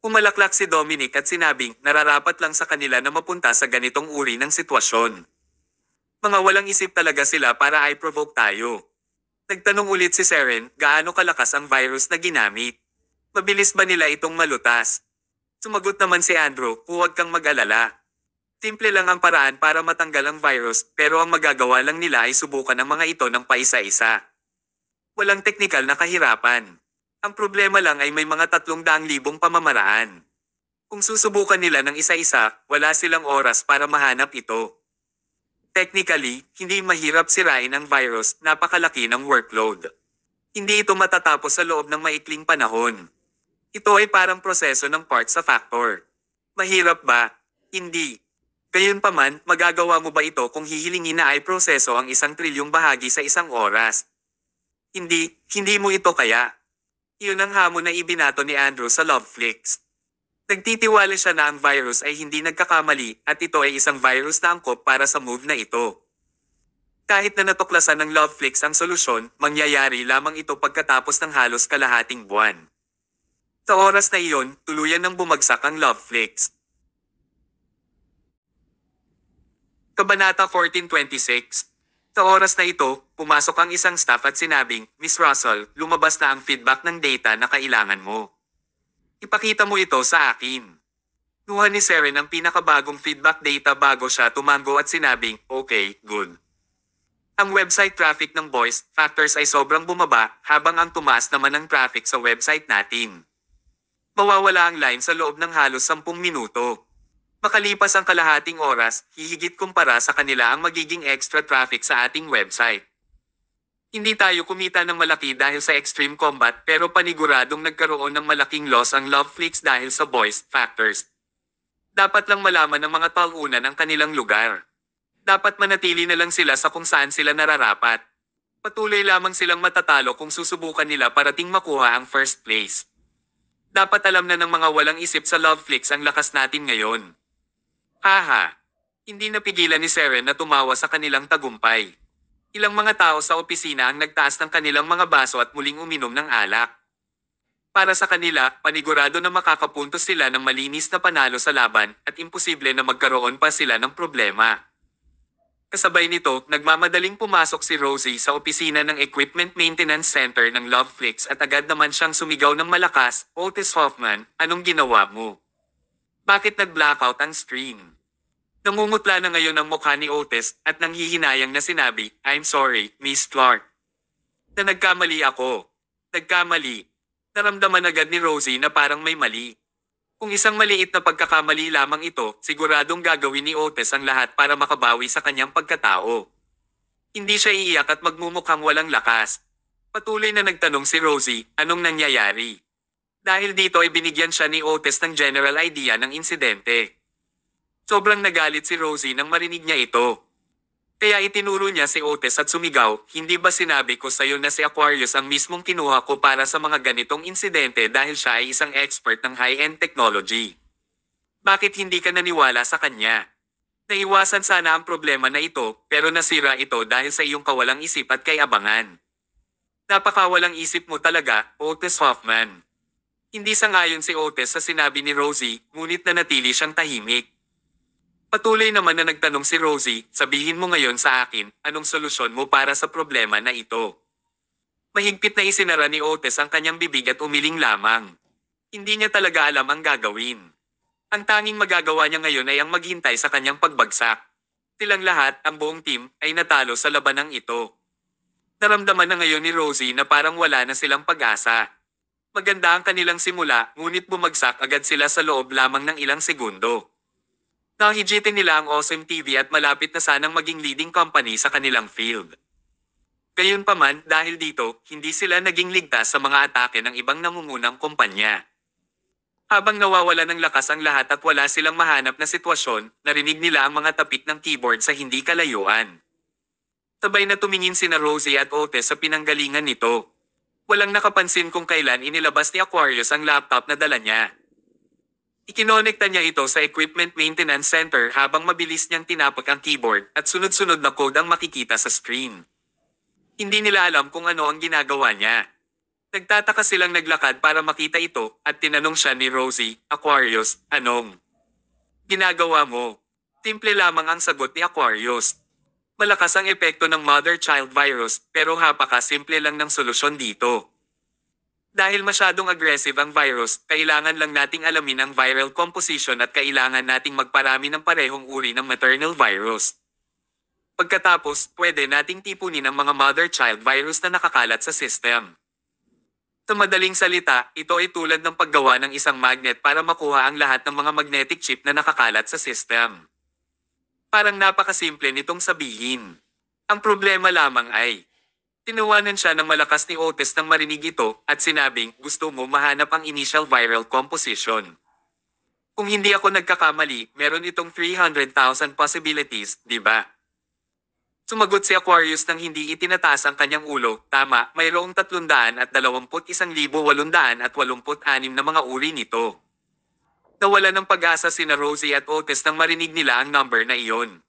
Umalaklak si Dominic at sinabing nararapat lang sa kanila na mapunta sa ganitong uri ng sitwasyon. Mga walang isip talaga sila para i-provoke tayo. Nagtanong ulit si Seren, gaano kalakas ang virus na ginamit? Mabilis ba nila itong malutas? Sumagot naman si Andrew, huwag kang mag-alala. Simple lang ang paraan para matanggal ang virus, pero ang magagawa lang nila ay subukan ang mga ito ng paisa-isa. Walang teknikal na kahirapan. Ang problema lang ay may mga 300,000 pamamaraan. Kung susubukan nila ng isa-isa, wala silang oras para mahanap ito. Technically, hindi mahirap sirain ang virus, napakalaki ng workload. Hindi ito matatapos sa loob ng maikling panahon. Ito ay parang proseso ng parts sa factor. Mahirap ba? Hindi. Gayunpaman, magagawa mo ba ito kung hihilingin na ay proseso ang 1 trilyong bahagi sa isang oras? Hindi mo ito kaya. Iyon ang hamon na ibinato ni Andrew sa Loveflix. Nagtitiwala siya na ang virus ay hindi nagkakamali at ito ay isang virus na angkop para sa move na ito. Kahit na natuklasan ng Loveflix ang solusyon, mangyayari lamang ito pagkatapos ng halos kalahating buwan. Sa oras na iyon, tuluyan nang bumagsak ang Loveflix. Kabanata 1426. Sa oras na ito, pumasok ang isang staff at sinabing, Miss Russell, lumabas na ang feedback ng data na kailangan mo. Ipakita mo ito sa akin. Nuha ni Seren ang pinakabagong feedback data bago siya tumango at sinabing, okay, good. Ang website traffic ng voice factors ay sobrang bumaba habang ang tumaas naman ang traffic sa website natin. Mawawala ang line sa loob ng halos 10 minuto. Makalipas ang kalahating oras, hihigit kumpara sa kanila ang magiging extra traffic sa ating website. Hindi tayo kumita ng malaki dahil sa extreme combat pero paniguradong nagkaroon ng malaking loss ang Loveflix dahil sa voice factors. Dapat lang malaman ng mga taunan ang kanilang lugar. Dapat manatili na lang sila sa kung saan sila nararapat. Patuloy lamang silang matatalo kung susubukan nila parating makuha ang first place. Dapat alam na ng mga walang isip sa Loveflix ang lakas natin ngayon. Haha! Hindi napigilan ni Seren na tumawa sa kanilang tagumpay. Ilang mga tao sa opisina ang nagtaas ng kanilang mga baso at muling uminom ng alak. Para sa kanila, panigurado na makakapuntos sila ng malinis na panalo sa laban at imposible na magkaroon pa sila ng problema. Kasabay nito, nagmamadaling pumasok si Rosie sa opisina ng Equipment Maintenance Center ng Loveflix at agad naman siyang sumigaw ng malakas, Otis Hoffman, anong ginawa mo? Bakit nag-blackout ang screen? Namumutla na ngayon ang mukha ni Otis at nanghihinayang na sinabi, I'm sorry, Miss Clark. Na nagkamali ako. Nagkamali. Naramdaman agad ni Rosie na parang may mali. Kung isang maliit na pagkakamali lamang ito, siguradong gagawin ni Otis ang lahat para makabawi sa kanyang pagkatao. Hindi siya iiyak at magmumukhang walang lakas. Patuloy na nagtanong si Rosie, anong nangyayari? Dahil dito ay binigyan siya ni Otis ng general idea ng insidente. Sobrang nagalit si Rosie nang marinig niya ito. Kaya itinuro niya si Otis at sumigaw, hindi ba sinabi ko sa'yo na si Aquarius ang mismong kinuha ko para sa mga ganitong insidente dahil siya ay isang expert ng high-end technology? Bakit hindi ka naniwala sa kanya? Naiwasan sana ang problema na ito pero nasira ito dahil sa iyong kawalang isip at kay-abangan. Napakawalang isip mo talaga, Otis Hoffman. Hindi sangayon si Otis sa sinabi ni Rosie, ngunit nanatili siyang tahimik. Patuloy naman na nagtanong si Rosie, sabihin mo ngayon sa akin, anong solusyon mo para sa problema na ito? Mahigpit na isinara ni Otis ang kanyang bibig at umiling lamang. Hindi niya talaga alam ang gagawin. Ang tanging magagawa niya ngayon ay ang maghintay sa kanyang pagbagsak. Silang lahat, ang buong team, ay natalo sa labanang ito. Naramdaman na ngayon ni Rosie na parang wala na silang pag-asa. Maganda ang kanilang simula, ngunit bumagsak agad sila sa loob lamang ng ilang segundo. Nahijitin nila ang Awesome TV at malapit na sanang maging leading company sa kanilang field. Gayunpaman, dahil dito, hindi sila naging ligtas sa mga atake ng ibang nangungunang kumpanya. Habang nawawala ng lakas ang lahat at wala silang mahanap na sitwasyon, narinig nila ang mga tapik ng keyboard sa hindi kalayuan. Sabay na tumingin sina Rosie at Otis sa pinanggalingan nito. Walang nakapansin kung kailan inilabas ni Aquarius ang laptop na dala niya. Ikinonekta niya ito sa Equipment Maintenance Center habang mabilis niyang tinapok ang keyboard at sunod-sunod na code ang makikita sa screen. Hindi nila alam kung ano ang ginagawa niya. Nagtataka silang naglakad para makita ito at tinanong siya ni Rosie, Aquarius, anong ginagawa mo? Simple lamang ang sagot ni Aquarius. Malakas ang epekto ng mother-child virus pero simple lang ng solusyon dito. Dahil masyadong aggressive ang virus, kailangan lang nating alamin ang viral composition at kailangan nating magparami ng parehong uri ng maternal virus. Pagkatapos, pwede nating tipunin ang mga mother-child virus na nakakalat sa system. Sa madaling salita, ito ay tulad ng paggawa ng isang magnet para makuha ang lahat ng mga magnetic chip na nakakalat sa system. Parang napakasimple nitong sabihin. Ang problema lamang ay, tinuwanan siya ng malakas ni Otis nang marinig ito at sinabing gusto mo mahanap ang initial viral composition. Kung hindi ako nagkakamali, meron itong 300,000 possibilities, di ba? Sumagot si Aquarius nang hindi itinataas ang kanyang ulo. Tama, mayroong 321,886 na mga uri nito. Nawala ng pag-asa sina Rosie at Otis nang marinig nila ang number na iyon.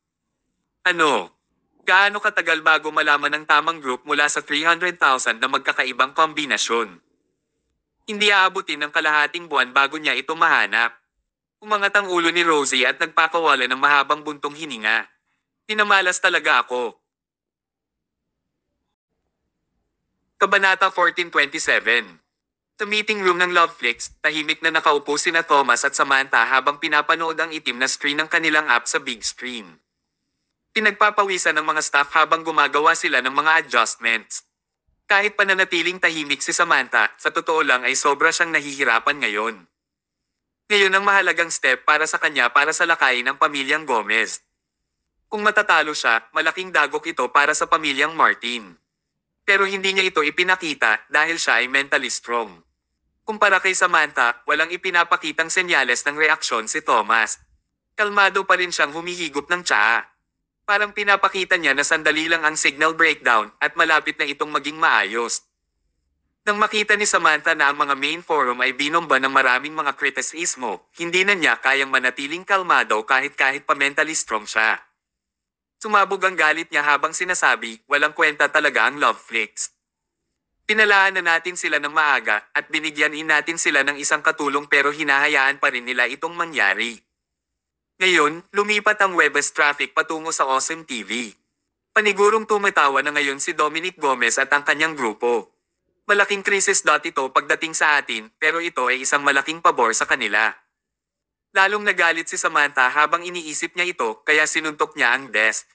Ano? Gaano katagal bago malaman ang tamang group mula sa 300,000 na magkakaibang kombinasyon? Hindi aabutin ng kalahating buwan bago niya ito mahanap. Umangat ang ulo ni Rosie at nagpakawala ng mahabang buntong hininga. Tinamalas talaga ako. Kabanata 1427. Sa meeting room ng Loveflix, tahimik na nakaupo sina Thomas at Samantha habang pinapanood ang itim na screen ng kanilang app sa big screen. Pinagpapawisan ng mga staff habang gumagawa sila ng mga adjustments. Kahit pananatiling tahimik si Samantha, sa totoo lang ay sobra siyang nahihirapan ngayon. Ngayon ang mahalagang step para sa kanya para sa lakayin ng pamilyang Gomez. Kung matatalo siya, malaking dagok ito para sa pamilyang Martin. Pero hindi niya ito ipinakita dahil siya ay mentally strong. Kumpara kay Samantha, walang ipinapakitang senyales ng reaksyon si Thomas. Kalmado pa rin siyang humihigop ng tsaa. Parang pinapakita niya na sandali lang ang signal breakdown at malapit na itong maging maayos. Nang makita ni Samantha na ang mga main forum ay binomba ng maraming mga kritisismo, hindi na niya kayang manatiling kalmado kahit pa mentally strong siya. Sumabog ang galit niya habang sinasabi, walang kwenta talaga ang Loveflix. Pinalaan na natin sila ng maaga at binigyanin natin sila ng isang katulong pero hinahayaan pa rin nila itong mangyari. Ngayon, lumipat ang Webes traffic patungo sa Awesome TV. Panigurong tumatawa na ngayon si Dominic Gomez at ang kanyang grupo. Malaking krisis ito pagdating sa atin pero ito ay isang malaking pabor sa kanila. Lalong nagalit si Samantha habang iniisip niya ito kaya sinuntok niya ang desk.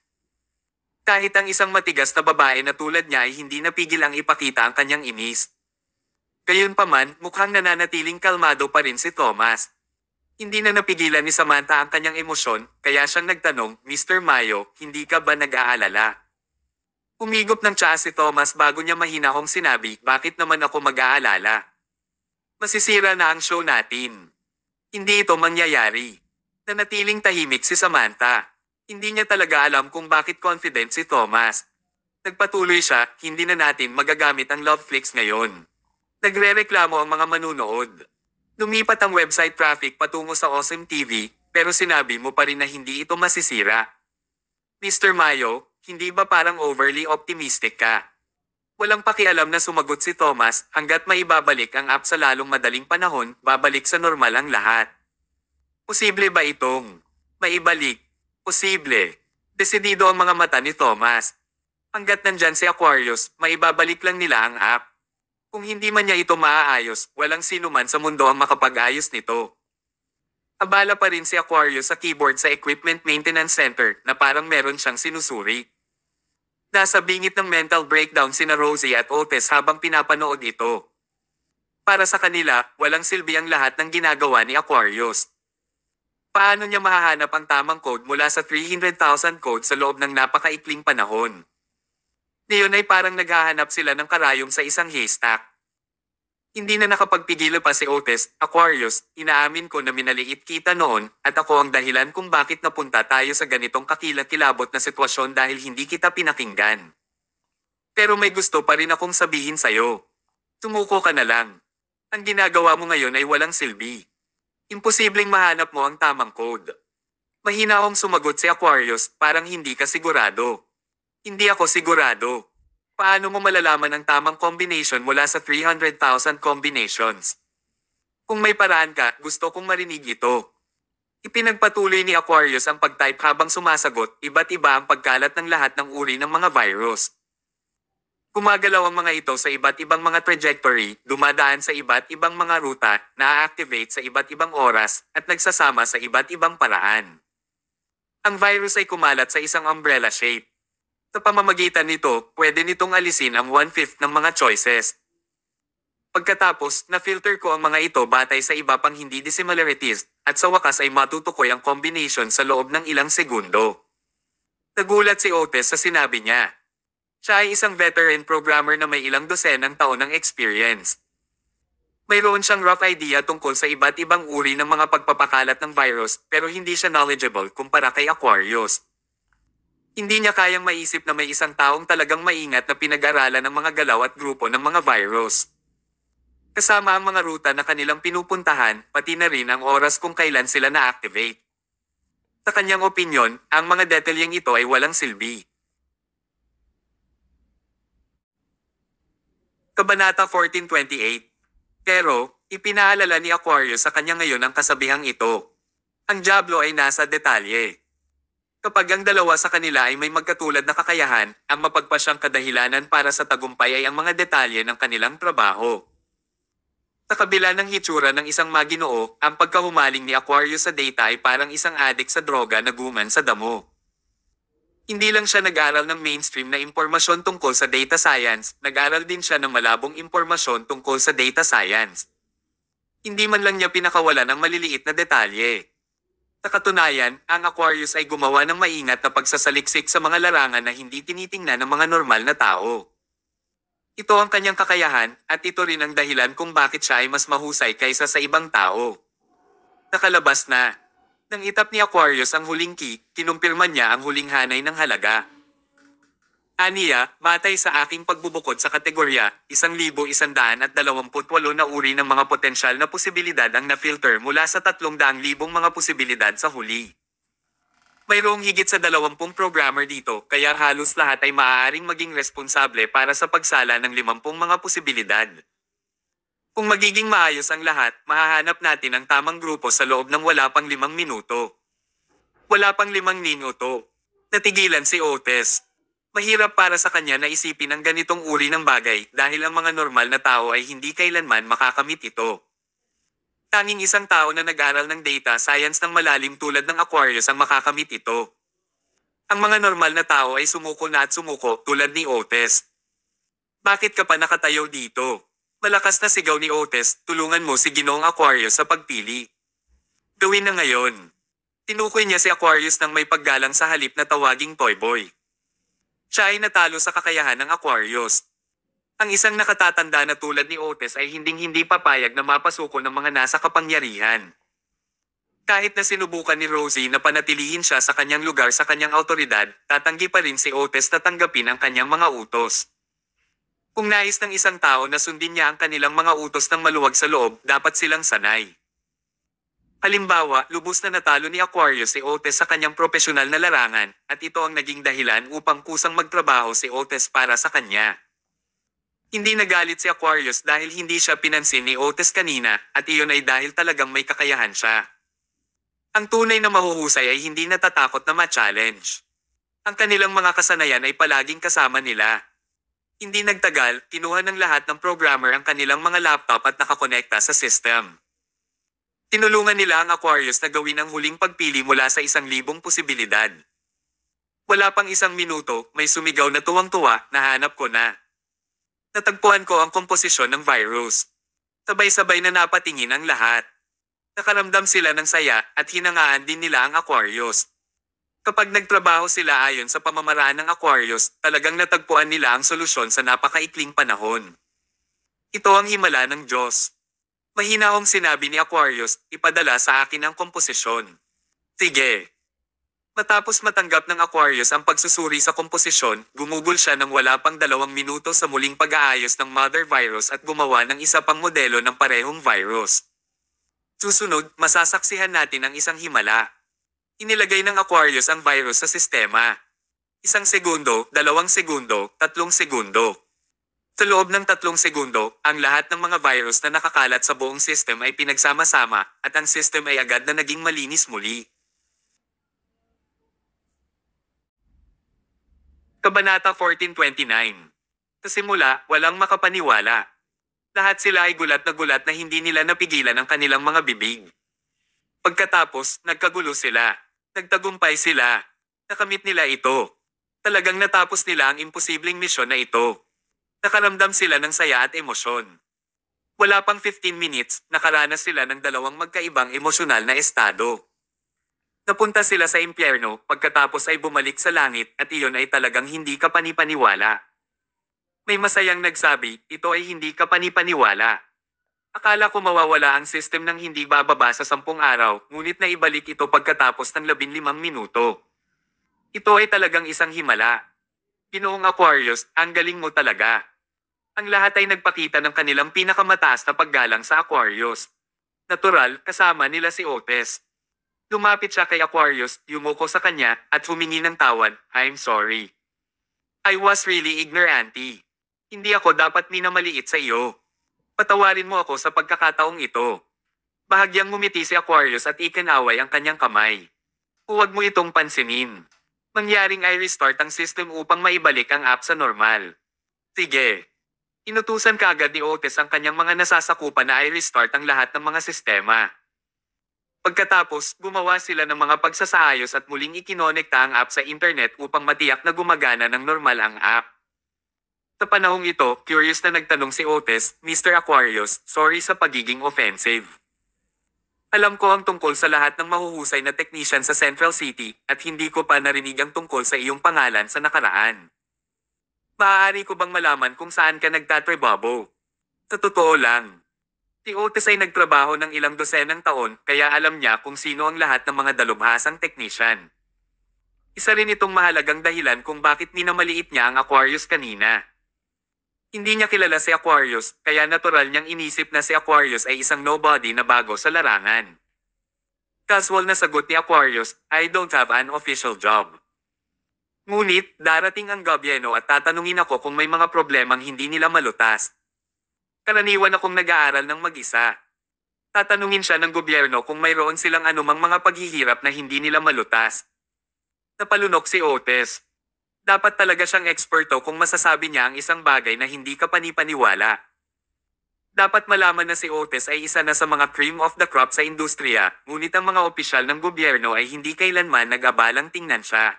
Kahit ang isang matigas na babae na tulad niya ay hindi napigil ang ipakita ang kanyang inis. Gayunpaman, mukhang nananatiling kalmado pa rin si Thomas. Hindi na napigilan ni Samantha ang kanyang emosyon kaya siyang nagtanong, Mr. Mayo, hindi ka ba nag-aalala? Umigop ng tsaa si Thomas bago niya mahinahong sinabi, bakit naman ako mag-aalala? Masisira na ang show natin. Hindi ito mangyayari. Nanatiling tahimik si Samantha. Hindi niya talaga alam kung bakit confident si Thomas. Nagpatuloy siya, hindi na natin magagamit ang Loveflix ngayon. Nagrereklamo ang mga manunood. Lumipat ang website traffic patungo sa Awesome TV, pero sinabi mo pa rin na hindi ito masisira. Mr. Mayo, hindi ba parang overly optimistic ka? Walang pakialam na sumagot si Thomas, hanggat maibabalik ang app sa lalong madaling panahon, babalik sa normal ang lahat. Posible ba itong maibalik? Posible. Desidido ang mga mata ni Thomas. Hanggat nandyan si Aquarius, maibabalik lang nila ang app. Kung hindi man niya ito maaayos, walang sino man sa mundo ang makapag-ayos nito. Abala pa rin si Aquarius sa keyboard sa Equipment Maintenance Center na parang meron siyang sinusuri. Nasa bingit ng mental breakdown sina Rosie at Otis habang pinapanood ito. Para sa kanila, walang silbi ang lahat ng ginagawa ni Aquarius. Paano niya mahahanap ang tamang code mula sa 300,000 code sa loob ng napakaikling panahon? Ngayon ay parang naghahanap sila ng karayom sa isang haystack. Hindi na nakapagpigil pa si Otis, Aquarius, inaamin ko na minaliit kita noon at ako ang dahilan kung bakit napunta tayo sa ganitong kakilakilabot na sitwasyon dahil hindi kita pinakinggan. Pero may gusto pa rin akong sabihin sa'yo. Sumuko ka na lang. Ang ginagawa mo ngayon ay walang silbi. Imposibleng mahanap mo ang tamang code. Mahina akong sumagot si Aquarius, parang hindi ka sigurado. Hindi ako sigurado. Paano mo malalaman ang tamang combination mula sa 300,000 combinations? Kung may paraan ka, gusto kong marinig ito. Ipinagpatuloy ni Aquarius ang pag-type habang sumasagot, iba't iba ang pagkalat ng lahat ng uri ng mga virus. Gumagalaw ang mga ito sa iba't ibang mga trajectory, dumadaan sa iba't ibang mga ruta, na-activate sa iba't ibang oras, at nagsasama sa iba't ibang paraan. Ang virus ay kumalat sa isang umbrella shape. Sa pamamagitan nito, pwede nitong alisin ang 1/5 ng mga choices. Pagkatapos, na-filter ko ang mga ito batay sa iba pang hindi dissimilarities, at sa wakas ay matutukoy ang combination sa loob ng ilang segundo. Nagulat si Otis sa sinabi niya. Siya ay isang veteran programmer na may ilang dosenang taon ng experience. Mayroon siyang rough idea tungkol sa iba't ibang uri ng mga pagpapakalat ng virus pero hindi siya knowledgeable kumpara kay Aquarius. Hindi niya kayang maisip na may isang taong talagang maingat na pinag-aralan ng mga galaw at grupo ng mga virus. Kasama ang mga ruta na kanilang pinupuntahan, pati na rin ang oras kung kailan sila na-activate. Sa kanyang opinyon, ang mga detalyeng ito ay walang silbi. Kabanata 1428. Pero, ipinaalala ni Aquarius sa kanya ngayon ang kasabihang ito. Ang dyablo ay nasa detalye. Kapag ang dalawa sa kanila ay may magkatulad na kakayahan, ang mapagpasyang kadahilanan para sa tagumpay ay ang mga detalye ng kanilang trabaho. Sa kabila ng hitsura ng isang maginoo, ang pagkahumaling ni Aquarius sa data ay parang isang adik sa droga na guman sa damo. Hindi lang siya nag-aral ng mainstream na impormasyon tungkol sa data science, nag-aral din siya ng malabong impormasyon tungkol sa data science. Hindi man lang niya pinakawalan ang maliliit na detalye. Sa katunayan, ang Aquarius ay gumawa ng maingat na pagsasaliksik sa mga larangan na hindi tinitingnan ng mga normal na tao. Ito ang kanyang kakayahan, at ito rin ang dahilan kung bakit siya ay mas mahusay kaysa sa ibang tao. Nakalabas na. Nang itap ni Aquarius ang huling key, kinumpirma niya ang huling hanay ng halaga. Aniya, batay sa aking pagbubukod sa kategorya, 1,128 na uri ng mga potensyal na posibilidad ang na-filter mula sa 300,000 mga posibilidad sa huli. Mayroong higit sa 20 programmer dito, kaya halos lahat ay maaaring maging responsable para sa pagsala ng 50 mga posibilidad. Kung magiging maayos ang lahat, mahahanap natin ang tamang grupo sa loob ng wala pang 5 minuto. Wala pang 5 minuto. Natigilan si Otis. Mahirap para sa kanya na isipin ang ganitong uri ng bagay dahil ang mga normal na tao ay hindi kailanman makakamit ito. Tanging isang tao na nag-aral ng data science ng malalim tulad ng Aquarius ang makakamit ito. Ang mga normal na tao ay sumuko na at sumuko tulad ni Otis. Bakit ka pa nakatayo dito? Malakas na sigaw ni Otis, tulungan mo si Ginoong Aquarius sa pagpili. Gawin na ngayon. Tinukoy niya si Aquarius ng may paggalang sa halip na tawaging Toy Boy. Siya ay natalo sa kakayahan ng Aquarius. Ang isang nakatatanda na tulad ni Otis ay hinding-hindi papayag na mapasuko ng mga nasa kapangyarihan. Kahit na sinubukan ni Rosie na panatilihin siya sa kanyang lugar sa kanyang autoridad, tatanggi pa rin si Otis na tanggapin ang kanyang mga utos. Kung nais ng isang tao na sundin niya ang kanilang mga utos ng maluwag sa loob, dapat silang sanay. Halimbawa, lubos na natalo ni Aquarius si Otis sa kanyang propesyonal na larangan, at ito ang naging dahilan upang kusang magtrabaho si Otis para sa kanya. Hindi nagalit si Aquarius dahil hindi siya pinansin ni Otis kanina, at iyon ay dahil talagang may kakayahan siya. Ang tunay na mahuhusay ay hindi natatakot na ma-challenge. Ang kanilang mga kasanayan ay palaging kasama nila. Hindi nagtagal, kinuha ng lahat ng programmer ang kanilang mga laptop at nakakonekta sa system. Tinulungan nila ang Aquarius na gawin ang huling pagpili mula sa 1,000 posibilidad. Wala pang 1 minuto, may sumigaw na tuwang-tuwa, nahanap ko na. Natagpuan ko ang komposisyon ng virus. Sabay-sabay na napatingin ang lahat. Nakaramdam sila ng saya at hinangaan din nila ang Aquarius. Kapag nagtrabaho sila ayon sa pamamaraan ng Aquarius, talagang natagpuan nila ang solusyon sa napakaikling panahon. Ito ang himala ng Diyos. Mahinahong sinabi ni Aquarius, ipadala sa akin ang komposisyon. Sige. Matapos matanggap ng Aquarius ang pagsusuri sa komposisyon, gumugol siya ng wala pang 2 minuto sa muling pag-aayos ng mother virus at gumawa ng isa pang modelo ng parehong virus. Susunod, masasaksihan natin ang isang himala. Inilagay ng Aquarius ang virus sa sistema. 1 segundo, 2 segundo, 3 segundo. Sa loob ng 3 segundo, ang lahat ng mga virus na nakakalat sa buong system ay pinagsama-sama at ang system ay agad na naging malinis muli. Kabanata 1429. Sa simula, walang makapaniwala. Lahat sila ay gulat na hindi nila napigilan ang kanilang mga bibig. Pagkatapos, nagkagulo sila. Nagtagumpay sila. Nakamit nila ito. Talagang natapos nila ang imposibleng misyon na ito. Nakaramdam sila ng saya at emosyon. Wala pang 15 minutes, nakaranas sila ng 2 magkaibang emosyonal na estado. Napunta sila sa impyerno, pagkatapos ay bumalik sa langit at iyon ay talagang hindi kapanipaniwala. May masayang nagsabi, ito ay hindi kapanipaniwala. Akala ko mawawala ang system ng hindi bababa sa 10 araw, ngunit naibalik ito pagkatapos ng 15 minuto. Ito ay talagang isang himala. Ginoong Aquarius, ang galing mo talaga. Ang lahat ay nagpakita ng kanilang pinakamataas na paggalang sa Aquarius. Natural, kasama nila si Otis. Lumapit siya kay Aquarius, yumuko sa kanya, at humingi ng tawad, "I'm sorry. I was really ignorant. Hindi ako dapat minamaliit sa iyo. Patawarin mo ako sa pagkakataong ito." Bahagyang ngumiti si Aquarius at ikinaway ang kanyang kamay. "Huwag mo itong pansinin. Mangyaring ay restart ang system upang maibalik ang app sa normal." "Sige." Inutusan kaagad ni Otis ang kanyang mga nasasakupan na i-restart ang lahat ng mga sistema. Pagkatapos, gumawa sila ng mga pagsasaayos at muling ikinonekta ang app sa internet upang matiyak na gumagana ng normal ang app. Sa panahong ito, curious na nagtanong si Otis, "Mr. Aquarius, sorry sa pagiging offensive. Alam ko ang tungkol sa lahat ng mahuhusay na technician sa Central City, at hindi ko pa narinig ang tungkol sa iyong pangalan sa nakaraan. Maaari ko bang malaman kung saan ka nagtatrabaho?" Sa totoo lang, si Otis ay nagtrabaho ng ilang dosenang taon, kaya alam niya kung sino ang lahat ng mga dalubhasang technician. Isa rin itong mahalagang dahilan kung bakit minamaliit niya ang Aquarius kanina. Hindi niya kilala si Aquarius, kaya natural niyang inisip na si Aquarius ay isang nobody na bago sa larangan. Casual na sagot ni Aquarius, "I don't have an official job. Ngunit, darating ang gobyerno at tatanungin ako kung may mga problemang hindi nila malutas. Karaniwan akong nag-aaral ng mag-isa. Tatanungin siya ng gobyerno kung mayroon silang anumang mga paghihirap na hindi nila malutas." Napalunok si Otis. Dapat talaga siyang eksperto kung masasabi niya ang isang bagay na hindi ka panipaniwala. Dapat malaman na si Otis ay isa na sa mga cream of the crop sa industriya, ngunit ang mga opisyal ng gobyerno ay hindi kailanman nag-abalang tingnan siya.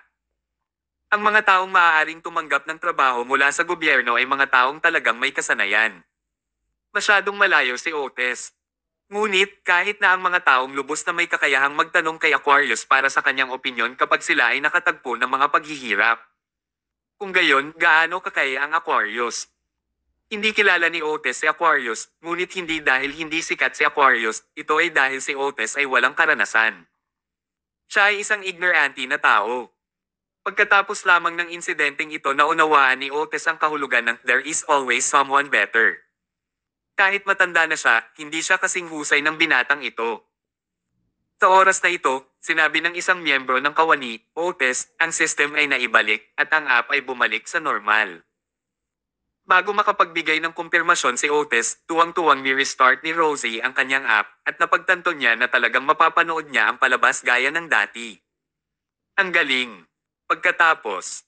Ang mga taong maaaring tumanggap ng trabaho mula sa gobyerno ay mga taong talagang may kasanayan. Masyadong malayo si Otis. Ngunit, kahit na ang mga taong lubos na may kakayahang magtanong kay Aquarius para sa kanyang opinyon kapag sila ay nakatagpo ng mga paghihirap. Kung gayon, gaano kakaya ang Aquarius? Hindi kilala ni Otis si Aquarius, ngunit hindi dahil hindi sikat si Aquarius, ito ay dahil si Otis ay walang karanasan. Siya ay isang ignorante na tao. Pagkatapos lamang ng insidenteng ito, naunawaan ni Otis ang kahulugan ng "there is always someone better." Kahit matanda na siya, hindi siya kasing husay ng binatang ito. Sa oras na ito, sinabi ng isang miyembro ng kawani, Otis, ang system ay naibalik at ang app ay bumalik sa normal. Bago makapagbigay ng kumpirmasyon si Otis, tuwang-tuwang ni-restart ni Rosie ang kanyang app at napagtanto niya na talagang mapapanood niya ang palabas gaya ng dati. Ang galing! Pagkatapos,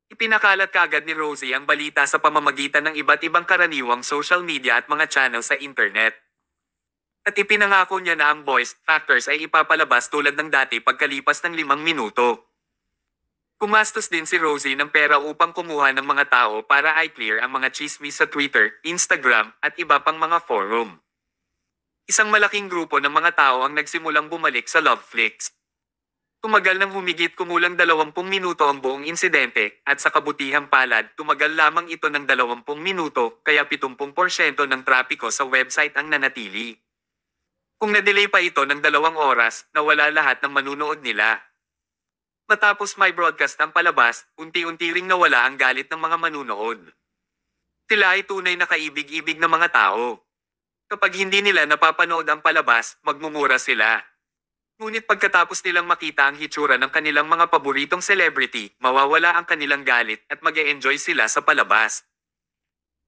ipinakalat kaagad ni Rosie ang balita sa pamamagitan ng iba't ibang karaniwang social media at mga channel sa internet. At ipinangako niya na ang voice actors ay ipapalabas tulad ng dati pagkalipas ng 5 minuto. Gumastos din si Rosie ng pera upang kumuha ng mga tao para i-clear ang mga chismis sa Twitter, Instagram, at iba pang mga forum. Isang malaking grupo ng mga tao ang nagsimulang bumalik sa Loveflix. Tumagal ng humigit kumulang 20 minuto ang buong insidente, at sa kabutihang palad, tumagal lamang ito ng 20 minuto, kaya 70% ng trapiko sa website ang nanatili. Kung na-delay pa ito ng 2 oras, nawala lahat ng manunood nila. Matapos may broadcast ang palabas, unti-unti ring nawala ang galit ng mga manunood. Sila ay tunay na kaibig-ibig na mga tao. Kapag hindi nila napapanood ang palabas, magmumura sila. Ngunit pagkatapos nilang makita ang hitsura ng kanilang mga paboritong celebrity, mawawala ang kanilang galit at mag-e-enjoy sila sa palabas.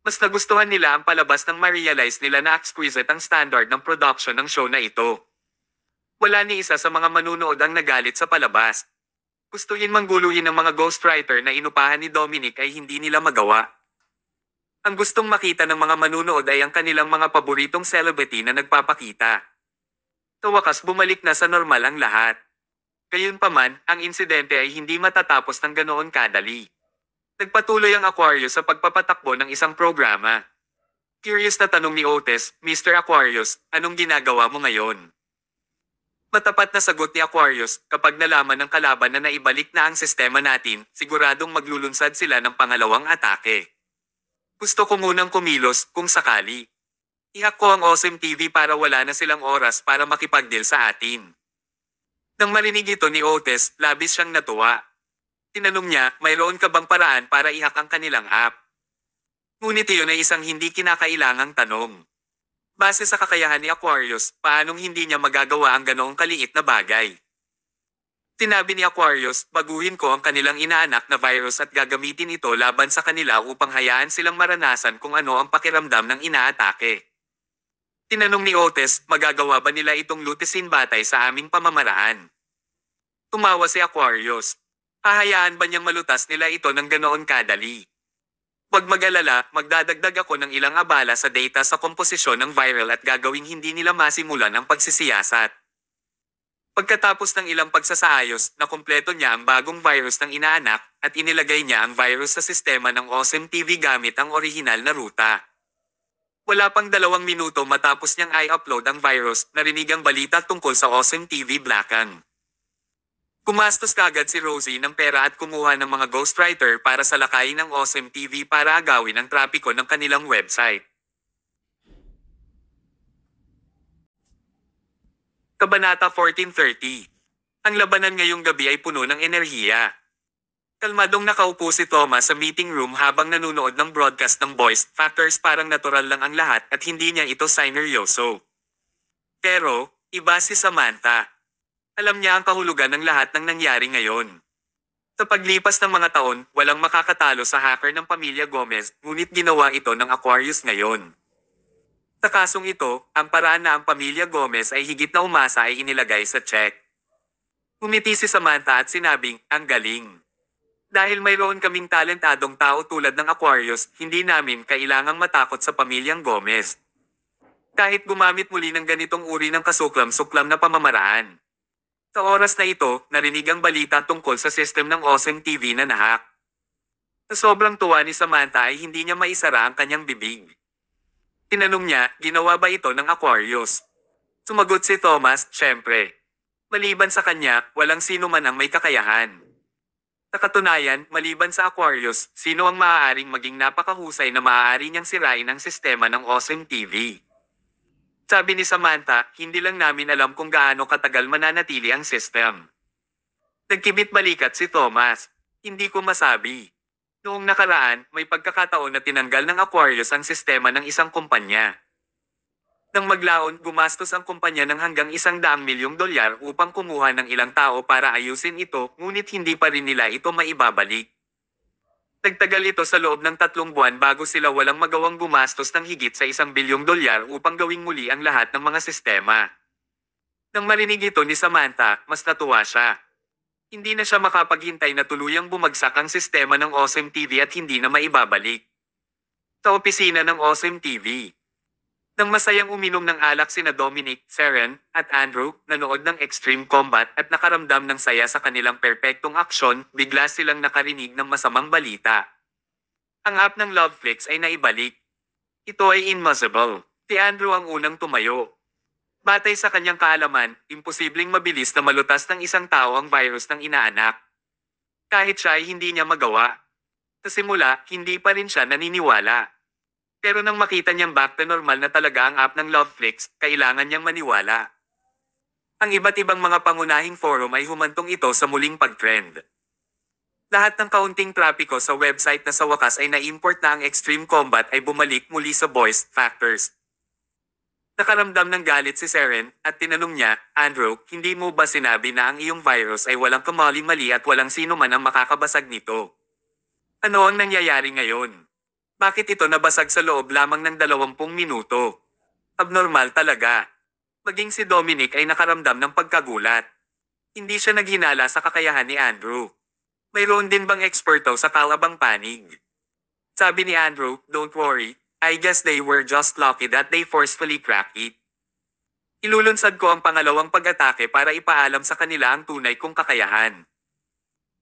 Mas nagustuhan nila ang palabas nang ma-realize nila na exquisite ang standard ng production ng show na ito. Wala ni isa sa mga manunood ang nagalit sa palabas. Gustuhin mangguluhin ng mga ghostwriter na inupahan ni Dominic ay hindi nila magawa. Ang gustong makita ng mga manunood ay ang kanilang mga paboritong celebrity na nagpapakita. Sa wakas bumalik na sa normal ang lahat. Gayunpaman, ang insidente ay hindi matatapos ng ganoon kadali. Nagpatuloy ang Aquarius sa pagpapatakbo ng isang programa. Curious na tanong ni Otis, "Mr. Aquarius, anong ginagawa mo ngayon?" Matapat na sagot ni Aquarius, "Kapag nalaman ng kalaban na naibalik na ang sistema natin, siguradong maglulunsad sila ng pangalawang atake. Gusto ko munang kumilos, kung sakali. Ihack ko ang Awesome TV para wala na silang oras para makipag-deal sa atin. Nang marinig ito ni Otis, labis siyang natuwa. Tinanong niya, mayroon ka bang paraan para ihack ang kanilang app? Ngunit iyon ay isang hindi kinakailangang tanong. Base sa kakayahan ni Aquarius, paanong hindi niya magagawa ang ganoong kaliit na bagay? Sinabi ni Aquarius, baguhin ko ang kanilang inaanak na virus at gagamitin ito laban sa kanila upang hayaan silang maranasan kung ano ang pakiramdam ng inaatake. Tinanong ni Otis, magagawa ba nila itong lutisin batay sa aming pamamaraan? Tumawa si Aquarius. Hahayaan ba niyang malutas nila ito ng ganoon kadali? Huwag mag-alala, magdadagdag ako ng ilang abala sa data sa komposisyon ng viral at gagawing hindi nila masimulan ang pagsisiyasat. Pagkatapos ng ilang pagsasaayos, nakumpleto niya ang bagong virus ng inaanak at inilagay niya ang virus sa sistema ng Awesome TV gamit ang orihinal na ruta. Wala pang 2 minuto matapos niyang i-upload ang virus, narinig ang balita tungkol sa Awesome TV Blackang. Gumastos kagad si Rosie ng pera at kumuha ng mga ghostwriter para salakayin ng Awesome TV para agawin ang trapiko ng kanilang website. Kabanata 1430. Ang labanan ngayong gabi ay puno ng enerhiya. Kalmadong nakaupo si Thomas sa meeting room habang nanunood ng broadcast ng Voice Factors, parang natural lang ang lahat at hindi niya ito sineryoso. Pero, iba si Samantha. Alam niya ang kahulugan ng lahat ng nangyari ngayon. Sa paglipas ng mga taon, walang makakatalo sa hacker ng pamilya Gomez, ngunit ginawa ito ng Aquarius ngayon. Sa kasong ito, ang paraan na ang pamilya Gomez ay higit na umasa ay inilagay sa check. Umiti si Samantha at sinabing, ang galing. Dahil mayroon kaming talentadong tao tulad ng Aquarius, hindi namin kailangang matakot sa pamilyang Gomez. Kahit gumamit muli ng ganitong uri ng kasuklam-suklam na pamamaraan. Sa oras na ito, narinig ang balita tungkol sa system ng Awesome TV na nahack. Sa sobrang tuwa ni Samantha ay hindi niya maisara ang kanyang bibig. Tinanong niya, ginawa ba ito ng Aquarius? Sumagot si Thomas, syempre. Maliban sa kanya, walang sino man ang may kakayahan. Sa katunayan, maliban sa Aquarius, sino ang maaaring maging napakahusay na maaari niyang sirain ang sistema ng Awesome TV? Sabi ni Samantha, hindi lang namin alam kung gaano katagal mananatili ang system. Nagkibit balikat si Thomas. Hindi ko masabi. Noong nakaraan, may pagkakataon na tinanggal ng Aquarius ang sistema ng isang kumpanya. Nang maglaon, gumastos ang kumpanya ng hanggang $100 milyong upang kumuha ng ilang tao para ayusin ito, ngunit hindi pa rin nila ito maibabalik. Nagtagal ito sa loob ng 3 buwan bago sila walang magawang gumastos ng higit sa $1 bilyong upang gawing muli ang lahat ng mga sistema. Nang marinig ito ni Samantha, mas natuwa siya. Hindi na siya makapaghintay na tuluyang bumagsak ang sistema ng Awesome TV at hindi na maibabalik. Sa opisina ng Awesome TV. Nang masayang uminom ng alak sina Dominic, Seren, at Andrew, nanood ng Extreme Combat at nakaramdam ng saya sa kanilang perpektong aksyon, bigla silang nakarinig ng masamang balita. Ang app ng Loveflix ay naibalik. Ito ay impossible. Si Andrew ang unang tumayo. Batay sa kanyang kaalaman, imposibleng mabilis na malutas ng isang tao ang virus ng inaanak. Kahit siya ay hindi niya magawa. Sa simula, hindi pa rin siya naniniwala. Pero nang makita niyang back to normal na talaga ang app ng Loveflix, kailangan niyang maniwala. Ang iba't ibang mga pangunahing forum ay humantong ito sa muling pag-trend. Lahat ng kaunting trapiko sa website na sa wakas ay na-import na ang Extreme Combat ay bumalik muli sa Voice Factors. Nakaramdam ng galit si Seren at tinanong niya, Andrew, hindi mo ba sinabi na ang iyong virus ay walang kamali-mali at walang sino man ang makakabasag nito? Ano ang nangyayari ngayon? Bakit ito nabasag sa loob lamang ng 20 minuto? Abnormal talaga. Maging si Dominic ay nakaramdam ng pagkagulat. Hindi siya naghinala sa kakayahan ni Andrew. Mayroon din bang eksperto sa kalabang panig? Sabi ni Andrew, don't worry, I guess they were just lucky that they forcefully cracked it. Ilulunsad ko ang pangalawang pag-atake para ipaalam sa kanila ang tunay kong kakayahan.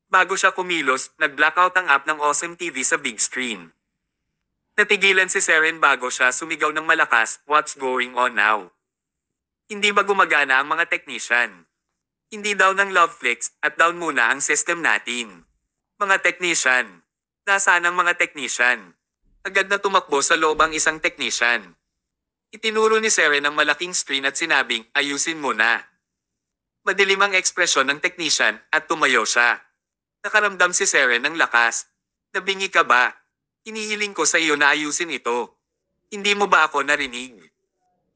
Bago siya kumilos, nag-blackout ang app ng Awesome TV sa big screen. Natigilan si Seren bago siya sumigaw ng malakas, what's going on now? Hindi ba gumagana ang mga technician? Hindi daw ng Loveflix at down muna ang system natin. Mga technician. Nasaan ang mga technician? Agad na tumakbo sa loob ang isang technician. Itinuro ni Seren ang malaking screen at sinabing, ayusin mo na. Madilim ang ekspresyon ng technician at tumayo siya. Nakaramdam si Seren ng lakas. Nabingi ka ba? Hinihiling ko sa iyo na ayusin ito. Hindi mo ba ako narinig?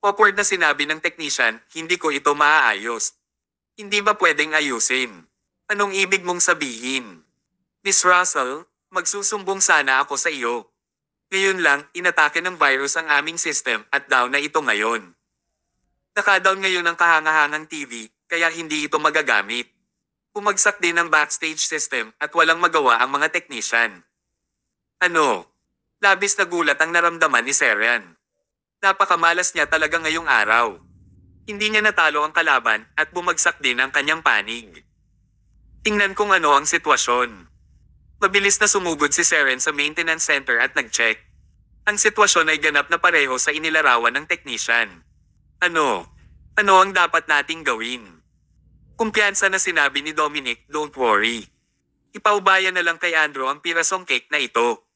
Awkward na sinabi ng technician, hindi ko ito maaayos. Hindi ba pwedeng ayusin? Anong ibig mong sabihin? Miss Russell, magsusumbong sana ako sa iyo. Ngayon lang, inatake ng virus ang aming system at down na ito ngayon. Naka-down ngayon ang kahangahangang TV, kaya hindi ito magagamit. Bumagsak din ang backstage system at walang magawa ang mga technician. Ano? Labis na gulat ang naramdaman ni Seren. Napakamalas niya talaga ngayong araw. Hindi niya natalo ang kalaban at bumagsak din ang kanyang panig. Tingnan kung ano ang sitwasyon. Mabilis na sumugod si Seren sa maintenance center at nag-check. Ang sitwasyon ay ganap na pareho sa inilarawan ng technician. Ano? Ano ang dapat nating gawin? Kumpiyansa na sinabi ni Dominic, don't worry. Ipaubaya na lang kay Andrew ang pirasong cake na ito.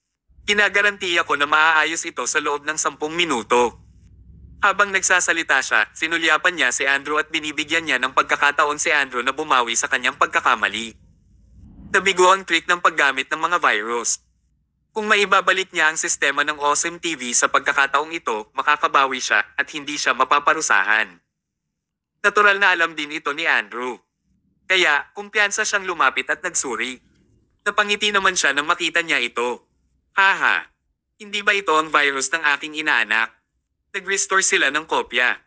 Ginagarantiya ko na maaayos ito sa loob ng 10 minuto. Habang nagsasalita siya, sinulyapan niya si Andrew at binibigyan niya ng pagkakataon si Andrew na bumawi sa kanyang pagkakamali. Nabigo ang trick ng paggamit ng mga virus. Kung maibabalik niya ang sistema ng Awesome TV sa pagkakataong ito, makakabawi siya at hindi siya mapaparusahan. Natural na alam din ito ni Andrew. Kaya, kumpiyansa siyang lumapit at nagsuri. Napangiti naman siya nang makita niya ito. Haha, hindi ba ito ang virus ng aking inaanak? Nag-restore sila ng kopya.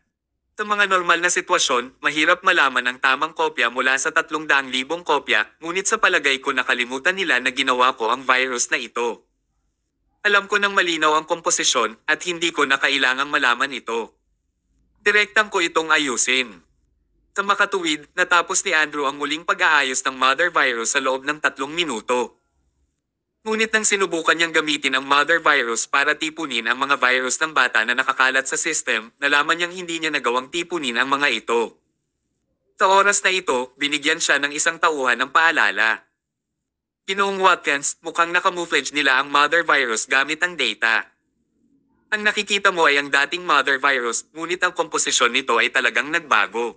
Sa mga normal na sitwasyon, mahirap malaman ang tamang kopya mula sa 300,000 kopya, ngunit sa palagay ko nakalimutan nila na ginawa ko ang virus na ito. Alam ko nang malinaw ang komposisyon at hindi ko na kailangang malaman ito. Direktang ko itong ayusin. Sa makatuwid, natapos ni Andrew ang muling pag-aayos ng mother virus sa loob ng 3 minuto. Ngunit nang sinubukan niyang gamitin ang mother virus para tipunin ang mga virus ng bata na nakakalat sa system, nalaman niyang hindi niya nagawang tipunin ang mga ito. Sa oras na ito, binigyan siya ng isang tauhan ng paalala. Ginoong Watkins, mukhang nakamouflage nila ang mother virus gamit ang data. Ang nakikita mo ay ang dating mother virus, ngunit ang komposisyon nito ay talagang nagbago.